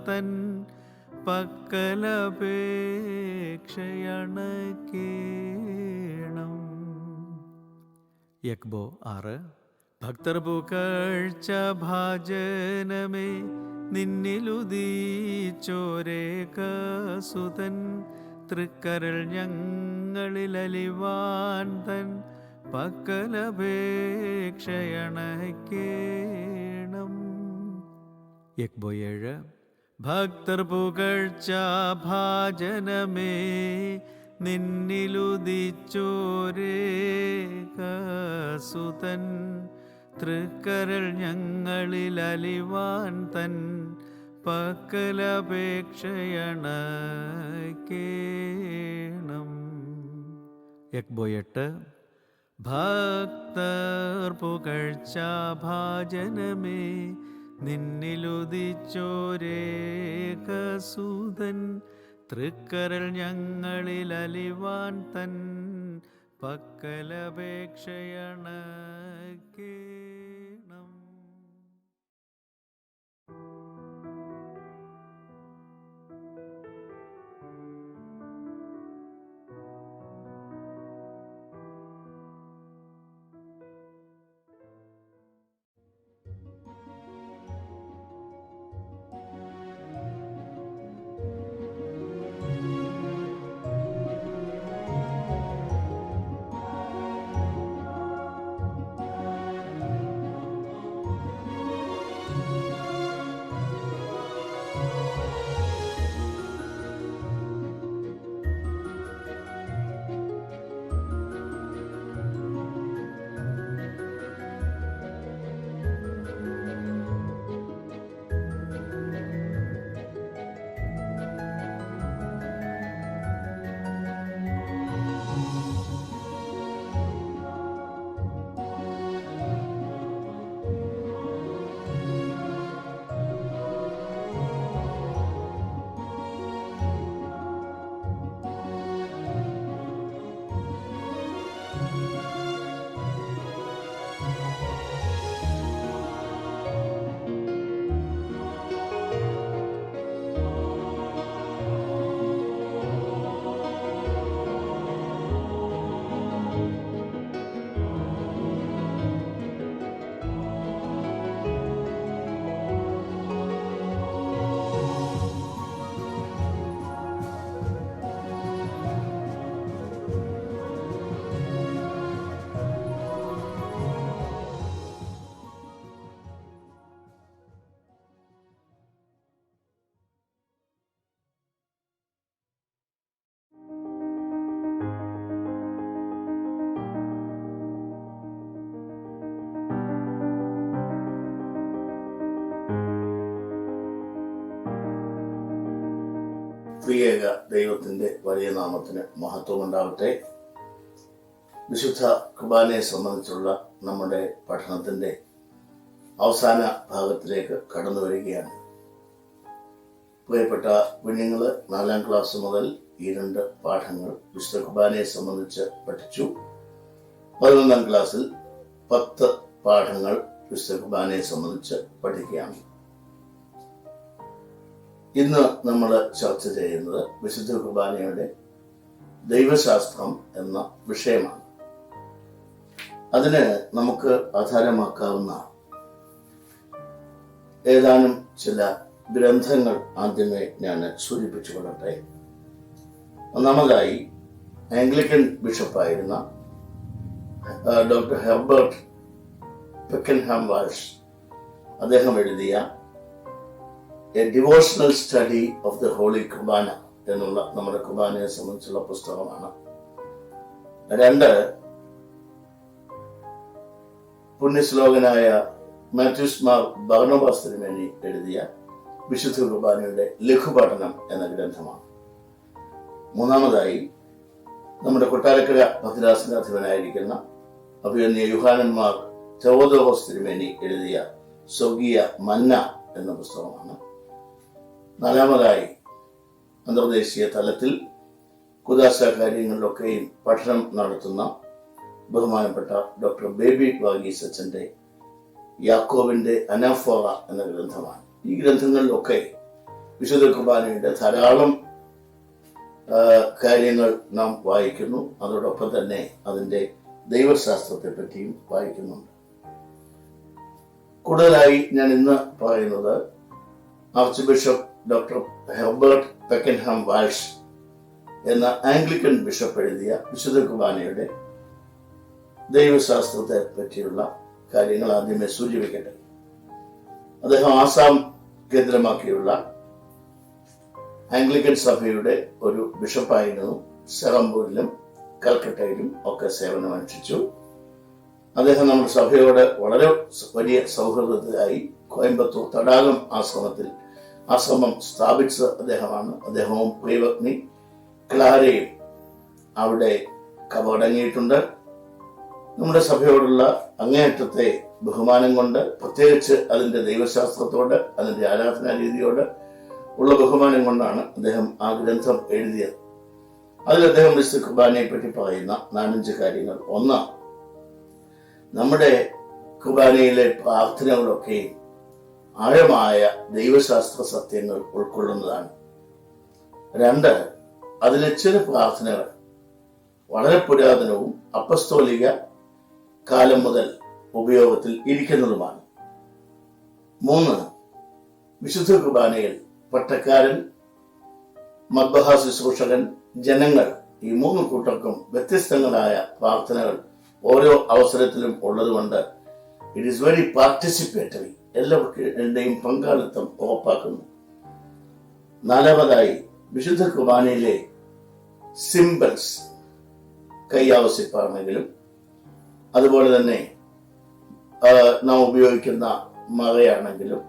[SPEAKER 2] തൻ പക്കലപേക്ഷയണക്കേണം. യക്ബോ 6. ഭക്തർ പുകഴ്ച ഭാജനമേ നിന്നിലുദിച്ചോരേകസുതൻ തൃക്കരൾ ഞങ്ങളിലലിവാൻ തൻ പക്കലപേക്ഷയണക്കേണം. യക്ബോ 7. ഭക്തർ പുകഴ്ച ഭാജനമേ നിന്നിലുദിച്ചോരേകസുതൻ തൃക്കരൾ ഞങ്ങളിലലിവാൻ തൻ പക്കലപേക്ഷയണക്കേണം. യക്ബോ 8. ഭക്തർ പുകഴ്ച ഭാജനമേ നിന്നിലുദിച്ചോരേകസുതൻ തൃക്കരൾ ഞങ്ങളിലലിവാൻ തൻ പക്കലപേക്ഷയണക്കേണം.
[SPEAKER 3] ത്രിയേക ദൈവത്തിൻ്റെ വലിയ നാമത്തിന് മഹത്വമുണ്ടാവട്ടെ. വിശുദ്ധ കുർബാനയെ സംബന്ധിച്ചുള്ള നമ്മുടെ പഠനത്തിൻ്റെ അവസാന ഭാഗത്തിലേക്ക് കടന്നു വരികയാണ്. പ്രിയപ്പെട്ട കുഞ്ഞുങ്ങൾ 4ാം ക്ലാസ് മുതൽ ഈ 2 പാഠങ്ങൾ വിശുദ്ധ കുർബാനയെ സംബന്ധിച്ച് പഠിച്ചു. 11ാം ക്ലാസ്സിൽ 10 പാഠങ്ങൾ വിശുദ്ധ കുർബാനയെ സംബന്ധിച്ച് പഠിക്കുകയാണ്. ഇന്ന് നമ്മൾ ചർച്ച ചെയ്യുന്നത് വിശുദ്ധ കുർബാനയുടെ ദൈവശാസ്ത്രം എന്ന വിഷയമാണ്. അതിന് നമുക്ക് ആധാരമാക്കാവുന്ന ഏതാനും ചില ഗ്രന്ഥങ്ങൾ ആദ്യമേ ഞാൻ സൂചിപ്പിച്ചു കൊള്ളട്ടെ. ഒന്നാമതായി ആംഗ്ലിക്കൻ ബിഷപ്പായിരുന്ന ഡോക്ടർ ഹെർബർട്ട് പെക്കൻഹാം വാൾഷ് അദ്ദേഹം എഴുതിയ a devotional study of the holy Qurbana എന്നുള്ള നമ്മുടെ കുർബാനയെ സംബന്ധിച്ചുള്ള പുസ്തകമാണ്. 2, പുണ്യശ്ലോകനായ മാത്യൂസ് മാർ ബർണബാസ് തിരുമേനി എഴുതിയ വിശുദ്ധ കുർബാനയുടെ ലഘുപഠനം എന്ന ഗ്രന്ഥമാണ്. 3, നമ്മുടെ കൊട്ടാരക്കര ഭദ്രാസനാധിപനായിരിക്കുന്ന അഭിമന്യ യൂഹാനന്മാർ തെവോദോറോസ് തിരുമേനി എഴുതിയ സ്വർഗീയ മന്ന എന്ന പുസ്തകമാണ്. 4, അന്തർദേശീയ തലത്തിൽ കുദാശ കാര്യങ്ങളിലൊക്കെയും പഠനം നടത്തുന്ന ബഹുമാനപ്പെട്ട ഡോക്ടർ ബേബി വാഗീസ് അച്ഛൻ്റെ യാക്കോബിന്റെ അനാഫോറ എന്ന ഗ്രന്ഥമാണ്. ഈ ഗ്രന്ഥങ്ങളിലൊക്കെ വിശുദ്ധ കുർബാനയുടെ ധാരാളം കാര്യങ്ങൾ നാം വായിക്കുന്നു. അതോടൊപ്പം തന്നെ അതിൻ്റെ ദൈവശാസ്ത്രത്തെ പറ്റിയും വായിക്കുന്നുണ്ട്. കൂടുതലായി ഞാൻ ഇന്ന് പറയുന്നത് archbishop doctor Herbert Pakenham Walsh എന്ന ആംഗ്ലിക്കൻ ബിഷപ്പ് എഴുതിയ വിശുദ്ധ കുർബാനയുടെ ദൈവശാസ്ത്രത്തെ പറ്റിയുള്ള കാര്യങ്ങൾ ആദ്യമേ സൂചിപ്പിക്കട്ടെ. അദ്ദേഹം ആസാം കേന്ദ്രമാക്കിയുള്ള ആംഗ്ലിക്കൻ സഭയുടെ ഒരു ബിഷപ്പായിരുന്നു. സെറംപൂരിലും കൽക്കട്ടയിലും ഒക്കെ സേവനമനുഷ്ഠിച്ചു. അദ്ദേഹം നമ്മുടെ സഭയോട് വളരെ വലിയ സൗഹൃദത്തിലായി കോയമ്പത്തൂർ തടാകം ആശ്രമം സ്ഥാപിച്ച അദ്ദേഹമാണ്. അദ്ദേഹവും പ്രിയപത്നി ക്ലാരയും അവിടെ കവടങ്ങിയിട്ടുണ്ട്. നമ്മുടെ സഭയോടുള്ള അങ്ങേയറ്റത്തെ ബഹുമാനം കൊണ്ട്, പ്രത്യേകിച്ച് അതിൻ്റെ ദൈവശാസ്ത്രത്തോട്, അതിൻ്റെ ആരാധനാ രീതിയോട് ഉള്ള ബഹുമാനം കൊണ്ടാണ് അദ്ദേഹം ആ ഗ്രന്ഥം എഴുതിയത്. അതിൽ അദ്ദേഹം വിശുദ്ധ കുർബാനയെ പറ്റി പറയുന്ന 4-5 കാര്യങ്ങൾ. 1, നമ്മുടെ കുർബാനയിലെ പ്രാർത്ഥനകളൊക്കെ ആഴമായ ദൈവശാസ്ത്ര സത്യങ്ങൾ ഉൾക്കൊള്ളുന്നതാണ്. 2, അതിലെ ചില പ്രാർത്ഥനകൾ വളരെ പുരാതനവും അപ്പസ്തോലിക കാലം മുതൽ ഉപയോഗത്തിൽ ഇരിക്കുന്നതുമാണ്. 3, വിശുദ്ധ കുർബാനയിൽ പട്ടക്കാരൻ, മദ്ബഹ ശുശ്രൂഷകൻ, ജനങ്ങൾ, ഈ 3 കൂട്ടർക്കും വ്യത്യസ്തങ്ങളായ പ്രാർത്ഥനകൾ ഓരോ അവസരത്തിലും ഉള്ളതുകൊണ്ട് ഇറ്റ് ഈസ് വെരി പാർട്ടിസിപ്പേറ്ററി, എല്ലാവർക്കും പങ്കാളിത്തം ഉറപ്പാക്കുന്നു. 4, വിശുദ്ധ കുർബാനയിലെ സിംബൽസ്, കൈയാവസിപ്പാണെങ്കിലും അതുപോലെ തന്നെ നാം ഉപയോഗിക്കുന്ന മറയാണെങ്കിലും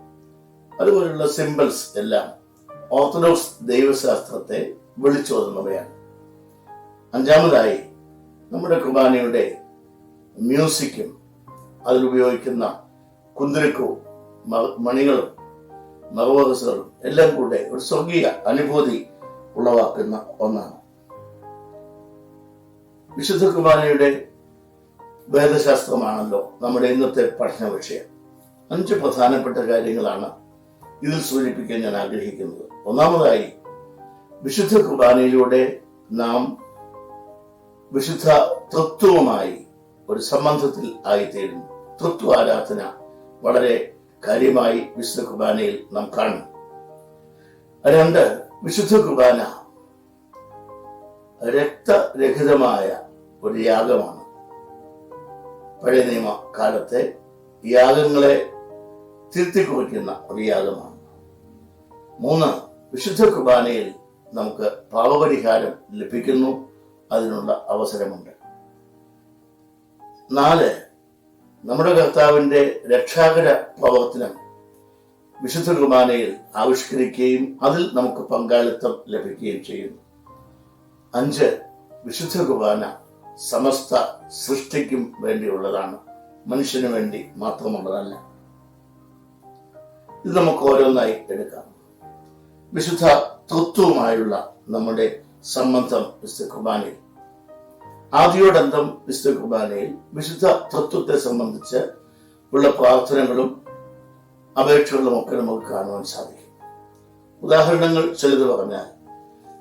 [SPEAKER 3] അതുപോലുള്ള സിംബൽസ് എല്ലാം ഓർത്തഡോക്സ് ദൈവശാസ്ത്രത്തെ വിളിച്ചോതുന്നവയാണ്. 5, നമ്മുടെ കുർബാനയുടെ മ്യൂസിക്കും അതിലുപയോഗിക്കുന്ന കുന്തിരിക്കവും മണികളും മറവകസുകളും എല്ലാം കൂടെ ഒരു സ്വർഗീയ അനുഭൂതി ഉളവാക്കുന്ന ഒന്നാണ്. വിശുദ്ധ കുർബാനയുടെ വേദശാസ്ത്രമാണല്ലോ നമ്മുടെ ഇന്നത്തെ പഠന വിഷയം. 5 പ്രധാനപ്പെട്ട കാര്യങ്ങളാണ് ഇതിൽ സൂചിപ്പിക്കാൻ ഞാൻ ആഗ്രഹിക്കുന്നത്. 1, വിശുദ്ധ കുർബാനയിലൂടെ നാം വിശുദ്ധ തൃത്വവുമായി ഒരു സംബന്ധത്തിൽ ആയിത്തീരുന്നു. തൃത്വ ആരാധന വളരെ കാര്യമായി വിശുദ്ധ കുർബാനയിൽ നാം കാണുന്നു. 2, വിശുദ്ധ കുർബാന രക്തരഹിതമായ ഒരു യാഗമാണ്. പഴയ നിയമ കാലത്തെ യാഗങ്ങളെ തിരുത്തിക്കുറിക്കുന്ന ഒരു യാഗമാണ്. 3, വിശുദ്ധ കുർബാനയിൽ നമുക്ക് പാപപരിഹാരം ലഭിക്കുന്നു, അതിനുള്ള അവസരമുണ്ട്. 4, നമ്മുടെ കർത്താവിൻ്റെ രക്ഷാകര പ്രവർത്തനം വിശുദ്ധ കുർബാനയിൽ ആവിഷ്കരിക്കുകയും അതിൽ നമുക്ക് പങ്കാളിത്തം ലഭിക്കുകയും ചെയ്യുന്നു. 5, വിശുദ്ധ കുർബാന സമസ്ത സൃഷ്ടിക്കും വേണ്ടിയുള്ളതാണ്, മനുഷ്യന് വേണ്ടി മാത്രമുള്ളതല്ല. ഇത് നമുക്ക് ഓരോന്നായി എടുക്കാം. വിശുദ്ധ തൃത്വവുമായുള്ള നമ്മുടെ സംബന്ധം വിശുദ്ധ കുർബാനയിൽ, ആദിയോടന്തം വിശുദ്ധ കുർബാനയിൽ വിശുദ്ധ തൃത്വത്തെ സംബന്ധിച്ച് ഉള്ള പ്രാർത്ഥനകളും അപേക്ഷകളും ഒക്കെ നമുക്ക് കാണുവാൻ സാധിക്കും. ഉദാഹരണങ്ങൾ ചിലത് പറഞ്ഞാൽ,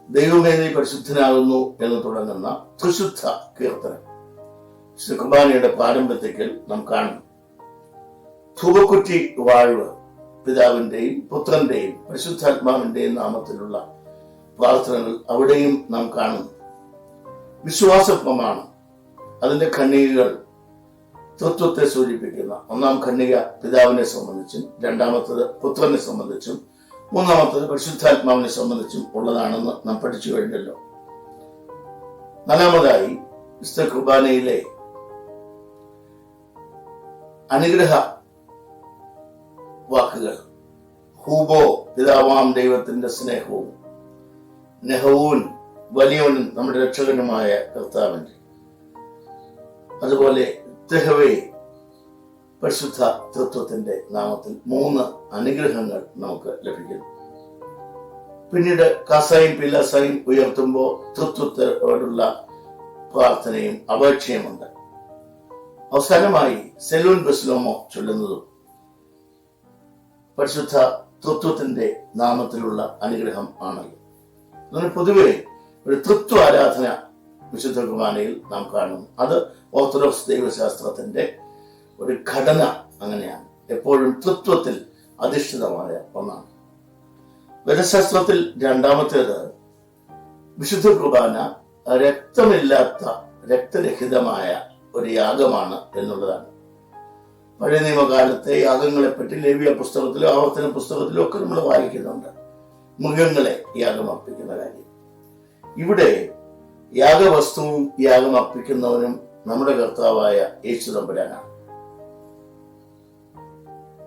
[SPEAKER 3] ദൈവമേ നീ പരിശുദ്ധനാകുന്നു എന്ന് തുടങ്ങുന്ന ത്രിശുദ്ധ കീർത്തനം വിശുദ്ധ കുർബാനയുടെ പാരമ്പര്യത്തിൽ നാം കാണുന്നു. ധൂപക്കുറ്റി വാഴ്വ് പിതാവിന്റെയും പുത്രന്റെയും പരിശുദ്ധാത്മാവിന്റെയും നാമത്തിലുള്ള പ്രാർത്ഥനകൾ അവിടെയും നാം കാണുന്നു. വിശ്വാസ പ്രമാണം, അതിന്റെ ഖണ്ഡികകൾ തൃത്വത്തെ സൂചിപ്പിക്കുന്ന ഒന്നാം ഖണ്ഡിക പിതാവിനെ സംബന്ധിച്ചും, രണ്ടാമത്തത് പുത്രനെ സംബന്ധിച്ചും, മൂന്നാമത്തത് പരിശുദ്ധാത്മാവിനെ സംബന്ധിച്ചും ഉള്ളതാണെന്ന് നാം പഠിച്ചു കഴിഞ്ഞല്ലോ. നാലാമതായി വിശുദ്ധ കുർബാനയിലെ അനുഗ്രഹ വാക്കുകൾ, ഹൂബോ പിതാവാം ദൈവത്തിന്റെ സ്നേഹവും, നെഹവൂൻ വലിയവനും നമ്മുടെ രക്ഷകനുമായ കർത്താവിന്റെ, അതുപോലെ തെഹവേ പരിശുദ്ധ തൃത്വത്തിന്റെ നാമത്തിൽ 3 അനുഗ്രഹങ്ങൾ നമുക്ക് ലഭിക്കുന്നു. പിന്നീട് കാസായും പിലാസായും ഉയർത്തുമ്പോൾ തൃത്വത്തോടുള്ള പ്രാർത്ഥനയും അപേക്ഷയുമുണ്ട്. അവസാനമായി സെലൂൻ ബെസ്ലോമോ ചൊല്ലുന്നതും പരിശുദ്ധ തൃത്വത്തിന്റെ നാമത്തിലുള്ള അനുഗ്രഹം ആണല്ലോ. അങ്ങനെ പൊതുവെ ഒരു തൃത്വ ആരാധന വിശുദ്ധ കുർബാനയിൽ നാം കാണുന്നു. അത് ഓർത്തഡോക്സ് ദൈവശാസ്ത്രത്തിന്റെ ഒരു ഘടന അങ്ങനെയാണ്, എപ്പോഴും തൃത്വത്തിൽ അധിഷ്ഠിതമായ ഒന്നാണ്. വേദശാസ്ത്രത്തിൽ രണ്ടാമത്തേത് വിശുദ്ധ കുർബാന രക്തമില്ലാത്ത രക്തരഹിതമായ ഒരു യാഗമാണ് എന്നുള്ളതാണ്. പഴയ നിയമകാലത്തെ യാഗങ്ങളെപ്പറ്റി ലേവ്യ പുസ്തകത്തിലോ ആവർത്തന പുസ്തകത്തിലോ ഒക്കെ നമ്മൾ വായിക്കുന്നുണ്ട്, മൃഗങ്ങളെ യാഗമർപ്പിക്കുന്ന കാര്യം. ഇവിടെ യാഗവസ്തുവും യാഗമർപ്പിക്കുന്നവനും നമ്മുടെ കർത്താവായ യേശു തമ്പുരാനാണ്.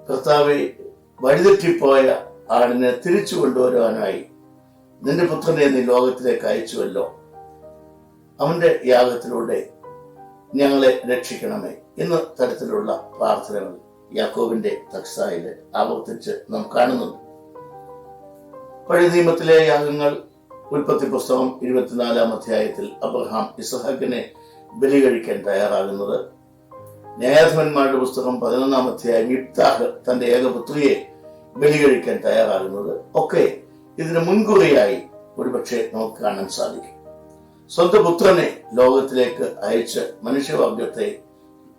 [SPEAKER 3] കർത്താവെ, വഴിതെറ്റിപ്പോയ ആടിനെ തിരിച്ചു കൊണ്ടുവരുവാനായി നിന്റെ പുത്രനെ നീ ലോകത്തിലേക്ക് അയച്ചുവല്ലോ, അവന്റെ യാഗത്തിലൂടെ ഞങ്ങളെ രക്ഷിക്കണമേ എന്ന തരത്തിലുള്ള പ്രാർത്ഥനകൾ യാക്കോബിന്റെ തക്സായില് ആവർത്തിച്ച് നാം കാണുന്നുണ്ട്. പഴയ നിയമത്തിലെ യാഗങ്ങൾ ഉൽപ്പത്തി പുസ്തകം 24-ാം അധ്യായത്തിൽ അബ്രഹാം ഇസ്ഹാക്കിനെ ബലി കഴിക്കാൻ തയ്യാറാകുന്നത്, ന്യായാധിപന്മാരുടെ പുസ്തകം 11-ാം അധ്യായം ഇബ്താഹ് തന്റെ ഏകപുത്രിയെ ബലി കഴിക്കാൻ തയ്യാറാകുന്നത് ഒക്കെ ഇതിന് മുൻകുറിയായി ഒരുപക്ഷെ നമുക്ക് കാണാൻ സാധിക്കും. സ്വന്തം പുത്രനെ ലോകത്തിലേക്ക് അയച്ച് മനുഷ്യവർഗത്തെ,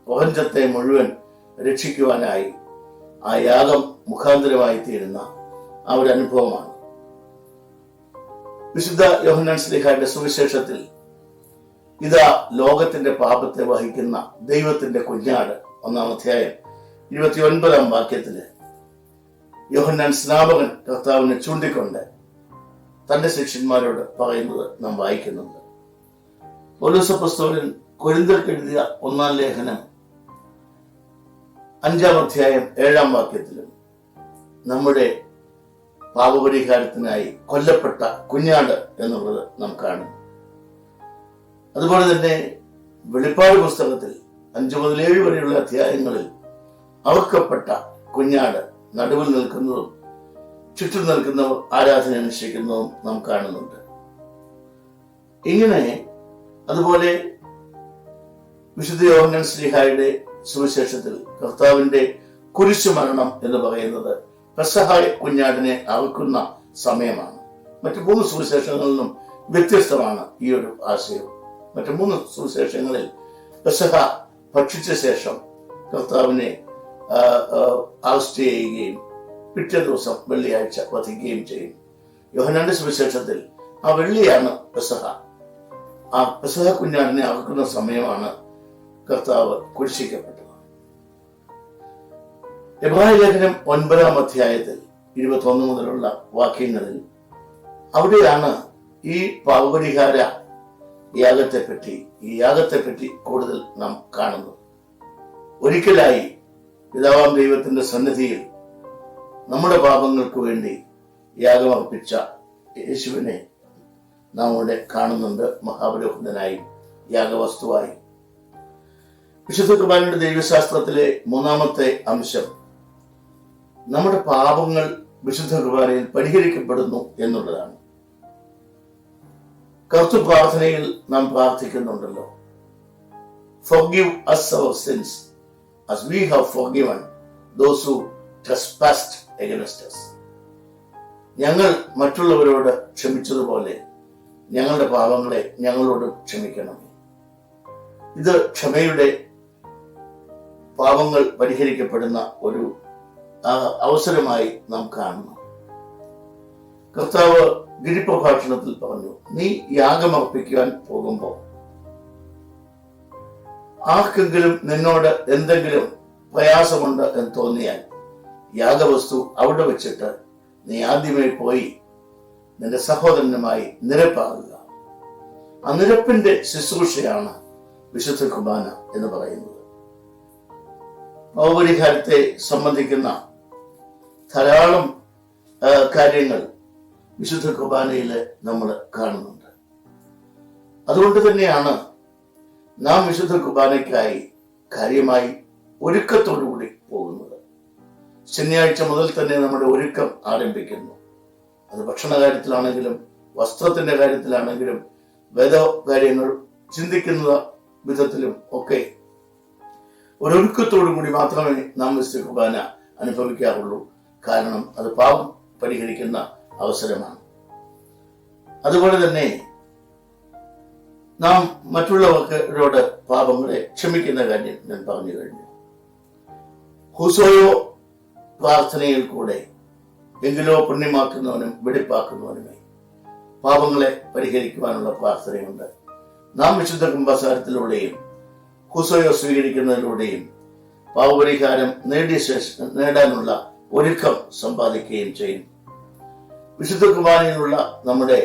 [SPEAKER 3] പ്രപഞ്ചത്തെ മുഴുവൻ രക്ഷിക്കുവാനായി ആ യാഗം മുഖാന്തരമായി തീരുന്ന ആ ഒരു അനുഭവമാണ്. വിശുദ്ധ യോഹന്നാൻ ശ്ലീഹായുടെ സുവിശേഷത്തിൽ ഇതാ ലോകത്തിന്റെ പാപത്തെ വഹിക്കുന്ന ദൈവത്തിന്റെ കുഞ്ഞാട്, 1-ാം അധ്യായം 29-ാം വാക്യത്തില് യോഹന്നാൻ സ്നാപകൻ കർത്താവിനെ ചൂണ്ടിക്കൊണ്ട് തന്റെ ശിഷ്യന്മാരോട് പറയുന്നത് നാം വായിക്കുന്നുണ്ട്. പൗലോസ് അപ്പോസ്തലൻ കൊരിന്ത്യർക്ക് എഴുതിയ 1-ാം ലേഖനം 5-ാം അധ്യായം 7-ാം വാക്യത്തിലും നമ്മുടെ പാപപരിഹാരത്തിനായി കൊല്ലപ്പെട്ട കുഞ്ഞാട് എന്നുള്ളത് നാം കാണും. അതുപോലെ തന്നെ വെളിപ്പാട് പുസ്തകത്തിൽ 5 മുതൽ 7 വരെയുള്ള അധ്യായങ്ങളിൽ അവർക്കപ്പെട്ട കുഞ്ഞാട് നടുവിൽ നിൽക്കുന്നതും ചുറ്റും നിൽക്കുന്നവർ ആരാധന അനുഷ്ഠിക്കുന്നതും നാം കാണുന്നുണ്ട്. ഇങ്ങനെ അതുപോലെ വിശുദ്ധ യോഹന്നാൻ ശ്ലീഹായുടെ സുവിശേഷത്തിൽ കർത്താവിന്റെ കുരിശു മരണം എന്ന് പറയുന്നത് പെസഹായ കുഞ്ഞാടിനെ അറുക്കുന്ന സമയമാണ്. മറ്റു 3 സുവിശേഷങ്ങളിൽ നിന്നും വ്യത്യസ്തമാണ് ഈ ഒരു ആശയം. മറ്റു 3 സുവിശേഷങ്ങളിൽ പെസഹ ഭക്ഷിച്ച ശേഷം കർത്താവിനെ അറസ്റ്റ് ചെയ്യുകയും പിറ്റേ ദിവസം വെള്ളിയാഴ്ച വധിക്കുകയും ചെയ്യും. യോഹന്നാന്റെ സുവിശേഷത്തിൽ ആ വെള്ളിയാണ് പെസഹ. ആ പെസഹ കുഞ്ഞാടിനെ അറുക്കുന്ന സമയമാണ് കർത്താവ് കുരിശിക്കപ്പെട്ടത്. എബ്രായ ലേഖനം 9-ാം അധ്യായത്തിൽ 21 മുതലുള്ള വാക്യങ്ങളിൽ അവിടെയാണ് ഈ പാപപരിഹാര യാഗത്തെപ്പറ്റി കൂടുതൽ നാം കാണുന്നു. ഒരിക്കലായി പിതാവാം ദൈവത്തിന്റെ സന്നിധിയിൽ നമ്മുടെ പാപങ്ങൾക്ക് വേണ്ടി യാഗമർപ്പിച്ച യേശുവിനെ നാം ഇവിടെ കാണുന്നുണ്ട്, മഹാപുരോഹിതനായി, യാഗവസ്തുവായി. വിശുദ്ധ കുർബാനയുടെ ദൈവശാസ്ത്രത്തിലെ 3-ാമത്തെ അംശം നമ്മുടെ പാപങ്ങൾ വിശുദ്ധ കുർബാനയിൽ പരിഹരിക്കപ്പെടുന്നു എന്നുള്ളതാണ്. കർത്തൃ പ്രാർത്ഥനയിൽ നാം പ്രാർത്ഥിക്കുന്നുണ്ടല്ലോ, forgive us our sins as we have forgiven those who trespassed against us. ഞങ്ങൾ മറ്റുള്ളവരോട് ക്ഷമിച്ചതുപോലെ ഞങ്ങളുടെ പാപങ്ങളെ ഞങ്ങളോട് ക്ഷമിക്കണമേ. ഇത് ക്ഷമയുടെ പാപങ്ങൾ പരിഹരിക്കപ്പെടുന്ന ഒരു അവസരമായി നാം കാണുന്നു. കർത്താവ് ഗിരിപ്രഭാഷണത്തിൽ പറഞ്ഞു, നീ യാഗമർപ്പിക്കുവാൻ പോകുമ്പോൾ ആർക്കെങ്കിലും നിന്നോട് എന്തെങ്കിലും പ്രയാസമുണ്ട് എന്ന് തോന്നിയാൽ യാഗവസ്തു അവിടെ വെച്ചിട്ട് നീ ആദ്യമേ പോയി നിന്റെ സഹോദരനുമായി നിരപ്പാകുക. ആ നിരപ്പിന്റെ ശുശ്രൂഷയാണ് വിശുദ്ധ കുർബാന എന്ന് പറയുന്നത്. പാപപരിഹാരത്തെ സംബന്ധിക്കുന്ന ധാരാളം കാര്യങ്ങൾ വിശുദ്ധ കുർബാനയിൽ നമ്മൾ കാണുന്നുണ്ട്. അതുകൊണ്ട് തന്നെയാണ് നാം വിശുദ്ധ കുർബാനയ്ക്കായി കാര്യമായി ഒരുക്കത്തോടുകൂടി പോകുന്നത്. ശനിയാഴ്ച മുതൽ തന്നെ നമ്മുടെ ഒരുക്കം ആരംഭിക്കുന്നു. അത് ഭക്ഷണ കാര്യത്തിലാണെങ്കിലും വസ്ത്രത്തിന്റെ കാര്യത്തിലാണെങ്കിലും വേദ കാര്യങ്ങൾ ചിന്തിക്കുന്ന വിധത്തിലും ഒക്കെ ഒരൊരുക്കത്തോടു കൂടി മാത്രമേ നാം വിശുദ്ധ കുർബാന അനുഭവിക്കാറുള്ളൂ. കാരണം അത് പാപം പരിഹരിക്കുന്ന അവസരമാണ്. അതുപോലെ തന്നെ നാം മറ്റുള്ളവർക്കരോട് പാപങ്ങളെ ക്ഷമിക്കുന്ന കാര്യം ഞാൻ പറഞ്ഞു കഴിഞ്ഞു. ഹുസോയോ പ്രാർത്ഥനയിൽ കൂടെ എങ്കിലോ പുണ്യമാക്കുന്നവനും വെടിപ്പാക്കുന്നവനുമേ പാപങ്ങളെ പരിഹരിക്കുവാനുള്ള പ്രാർത്ഥനയുണ്ട്. നാം വിശുദ്ധ കുംഭസാരത്തിലൂടെയും ഹുസോയോ സ്വീകരിക്കുന്നതിലൂടെയും പാപപരിഹാരം നേടാനുള്ള ഒരുക്കം സമ്പാദിക്കുകയും ചെയ്യും. വിശുദ്ധ കുർബാനയിലുള്ള നമ്മുടെ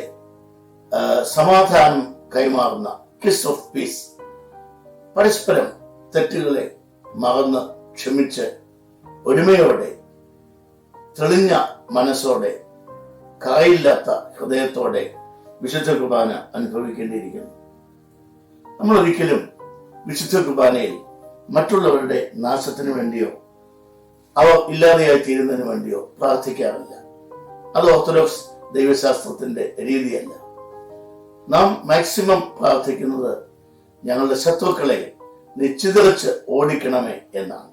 [SPEAKER 3] സമാധാനം കൈമാറുന്ന കിസ് ഓഫ് പീസ്, പരസ്പരം തെറ്റുകളെ മറന്ന് ക്ഷമിച്ച് ഒരുമയോടെ തെളിഞ്ഞ മനസ്സോടെ കായില്ലാത്ത ഹൃദയത്തോടെ വിശുദ്ധ കുർബാന അനുഭവിക്കേണ്ടിയിരിക്കുന്നു. നമ്മൾ ഒരിക്കലും വിശുദ്ധ കുർബാനയിൽ മറ്റുള്ളവരുടെ നാശത്തിന് വേണ്ടിയോ അവർ ഇല്ലാതെയായി തീരുന്നതിന് വേണ്ടിയോ പ്രാർത്ഥിക്കാറില്ല. അത് ഓർത്തഡോക്സ് ദൈവശാസ്ത്രത്തിന്റെ രീതിയല്ല. നാം മാക്സിമം പ്രാർത്ഥിക്കുന്നത് ഞങ്ങളുടെ ശത്രുക്കളെ ചിതറിച്ച് ഓടിക്കണമേ എന്നാണ്.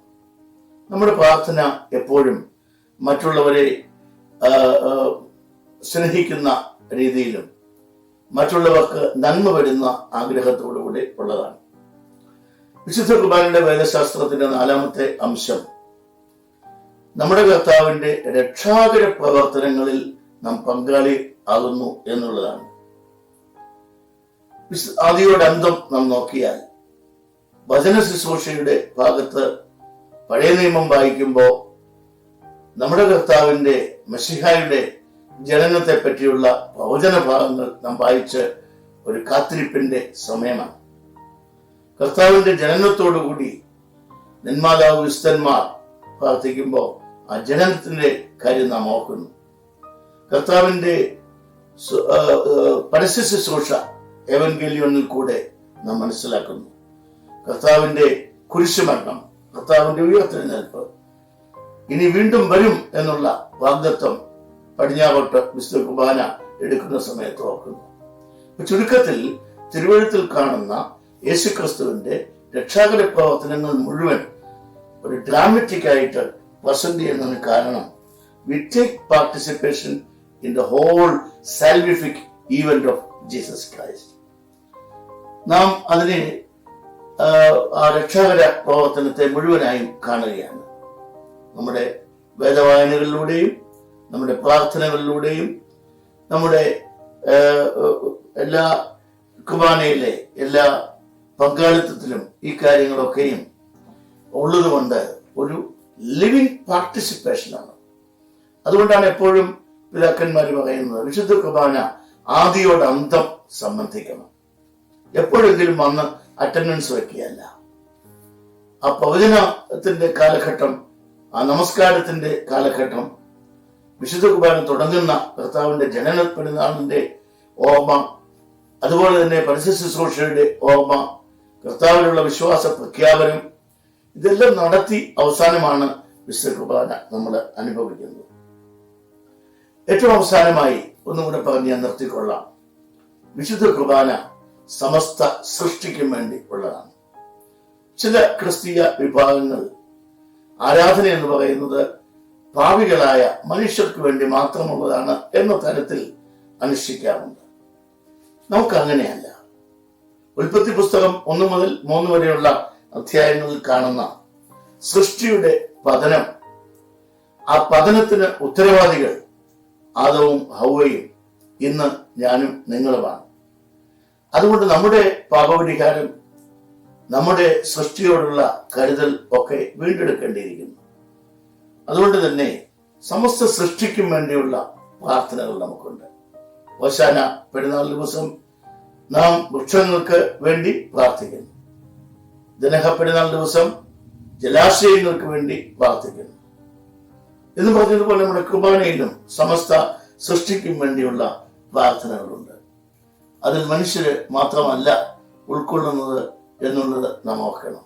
[SPEAKER 3] നമ്മുടെ പ്രാർത്ഥന എപ്പോഴും മറ്റുള്ളവരെ സ്നേഹിക്കുന്ന രീതിയിലും മറ്റുള്ളവർക്ക് നന്മ വരുന്ന ആഗ്രഹത്തോടുകൂടി ഉള്ളതാണ്. വിശുദ്ധ കുർബാനയുടെ വേദശാസ്ത്രത്തിന്റെ 4-ാമത്തെ അംശം നമ്മുടെ കർത്താവിന്റെ രക്ഷാകര പ്രവർത്തനങ്ങളിൽ നാം പങ്കാളി ആകുന്നു എന്നുള്ളതാണ്. ആദിയോട് അന്തം നാം നോക്കിയാൽ വചന ശുശ്രൂഷയുടെ ഭാഗത്ത് പഴയ നിയമം വായിക്കുമ്പോൾ നമ്മുടെ കർത്താവിന്റെ മശിഹായുടെ ജനനത്തെ പറ്റിയുള്ള പ്രവചന ഭാഗങ്ങൾ നാം വായിച്ച് ഒരു കാത്തിരിപ്പിന്റെ സമയമാണ്. കർത്താവിന്റെ ജനനത്തോടുകൂടി നെന്മാതാവ് വിശുദ്ധന്മാർ പ്രാർത്ഥിക്കുമ്പോൾ ആ ജനനത്തിന്റെ കാര്യം നാം ഓർക്കുന്നു. കർത്താവിന്റെ പരസ്യ ശുശ്രൂഷ എവൻഗേലിയോനിൽ കൂടെ നാം മനസ്സിലാക്കുന്നു. കർത്താവിന്റെ കുരിശുമരണം, കർത്താവിന്റെ ഉയർത്തെഴുന്നേൽപ്പ്, ഇനി വീണ്ടും വരും എന്നുള്ള വാഗ്ദത്വം പടിഞ്ഞാറോട്ട് വിശുദ്ധ കുർബാന എടുക്കുന്ന സമയത്ത് ഓർക്കുന്നു. ചുരുക്കത്തിൽ തിരുവഴുത്തിൽ കാണുന്ന യേശുക്രിസ്തുവിന്റെ രക്ഷാകര പ്രവർത്തനങ്ങൾ മുഴുവൻ ഒരു ഡ്രാമറ്റിക് ആയിട്ട് പ്രസന്റ് ചെയ്യുന്നതിന് കാരണം we take participation in the whole salvific event of Jesus Christ. നാം അതിനെ ആ രക്ഷാകര പ്രവർത്തനത്തെ മുഴുവനായും കാണുകയാണ്. നമ്മുടെ വേദവായനകളിലൂടെയും നമ്മുടെ പ്രാർത്ഥനകളിലൂടെയും നമ്മുടെ എല്ലാ കുർബാനയിലെ എല്ലാ പങ്കാളിത്തത്തിലും ഈ കാര്യങ്ങളൊക്കെയും ഉള്ളതുകൊണ്ട് ഒരു ലിവിങ് പാർട്ടിസിപ്പേഷനാണ്. അതുകൊണ്ടാണ് എപ്പോഴും പിതാക്കന്മാർ പറയുന്നത് വിശുദ്ധ കുർബാന ആദിയോട് അന്തം സംബന്ധിക്കണം. എപ്പോഴെങ്കിലും വന്ന് അറ്റൻഡൻസ് വെക്കുകയല്ല. ആ പ്രവചനത്തിന്റെ കാലഘട്ടം, ആ നമസ്കാരത്തിന്റെ കാലഘട്ടം, വിശുദ്ധ കുർബാന തുടങ്ങുന്ന കർത്താവിന്റെ ജനന പെരുന്നാളിന്റെ ഓർമ്മ, അതുപോലെ തന്നെ പരസ്യ ശുശ്രൂഷയുടെ ഓർമ്മ, കർത്താവിലുള്ള വിശ്വാസ പ്രഖ്യാപനം, ഇതെല്ലാം നടത്തി അവസാനമാണ് വിശുദ്ധ കുർബാന നമ്മൾ അനുഭവിക്കുന്നത്. ഏറ്റവും അവസാനമായി ഒന്നും കൂടെ പറഞ്ഞ് ഞാൻ നിർത്തിക്കൊള്ളാം. വിശുദ്ധ കുർബാന സമസ്ത സൃഷ്ടിക്കും വേണ്ടി ഉള്ളതാണ്. ചില ക്രിസ്തീയ വിഭാഗങ്ങൾ ആരാധന എന്ന് പറയുന്നത് പാപികളായ മനുഷ്യർക്ക് വേണ്ടി മാത്രമുള്ളതാണ് എന്ന തരത്തിൽ അനുഷ്ഠിക്കാറുണ്ട്. നമുക്ക് അങ്ങനെയല്ല. ഉൽപ്പത്തി പുസ്തകം 1 മുതൽ 3 വരെയുള്ള അധ്യായങ്ങളിൽ കാണുന്ന സൃഷ്ടിയുടെ പതനം, ആ പതനത്തിന് ഉത്തരവാദികൾ ആദവും ഹൗവയും ഇന്ന് ഞാനും നിങ്ങളുമാണ്. അതുകൊണ്ട് നമ്മുടെ പാപപരിഹാരം, നമ്മുടെ സൃഷ്ടിയോടുള്ള കരുതൽ ഒക്കെ വീണ്ടെടുക്കേണ്ടിയിരിക്കുന്നു. അതുകൊണ്ട് തന്നെ സമസ്ത സൃഷ്ടിക്കും വേണ്ടിയുള്ള പ്രാർത്ഥനകൾ നമുക്കുണ്ട്. ഓശാന പെരുന്നാൾ ദിവസം നാം വൃക്ഷങ്ങൾക്ക് വേണ്ടി പ്രാർത്ഥിക്കുന്നു. ദനഹ പെരുന്നാൾ ദിവസം ജലാശയങ്ങൾക്ക് വേണ്ടി പ്രാർത്ഥിക്കുന്നു. എന്ന് പറഞ്ഞതുപോലെ നമ്മുടെ കുർബാനയിലും സമസ്ത സൃഷ്ടിക്കും വേണ്ടിയുള്ള പ്രാർത്ഥനകളുണ്ട്. അതിൽ മനുഷ്യര് മാത്രമല്ല ഉൾക്കൊള്ളുന്നത് എന്നുള്ളത് നാം ഓർക്കണം.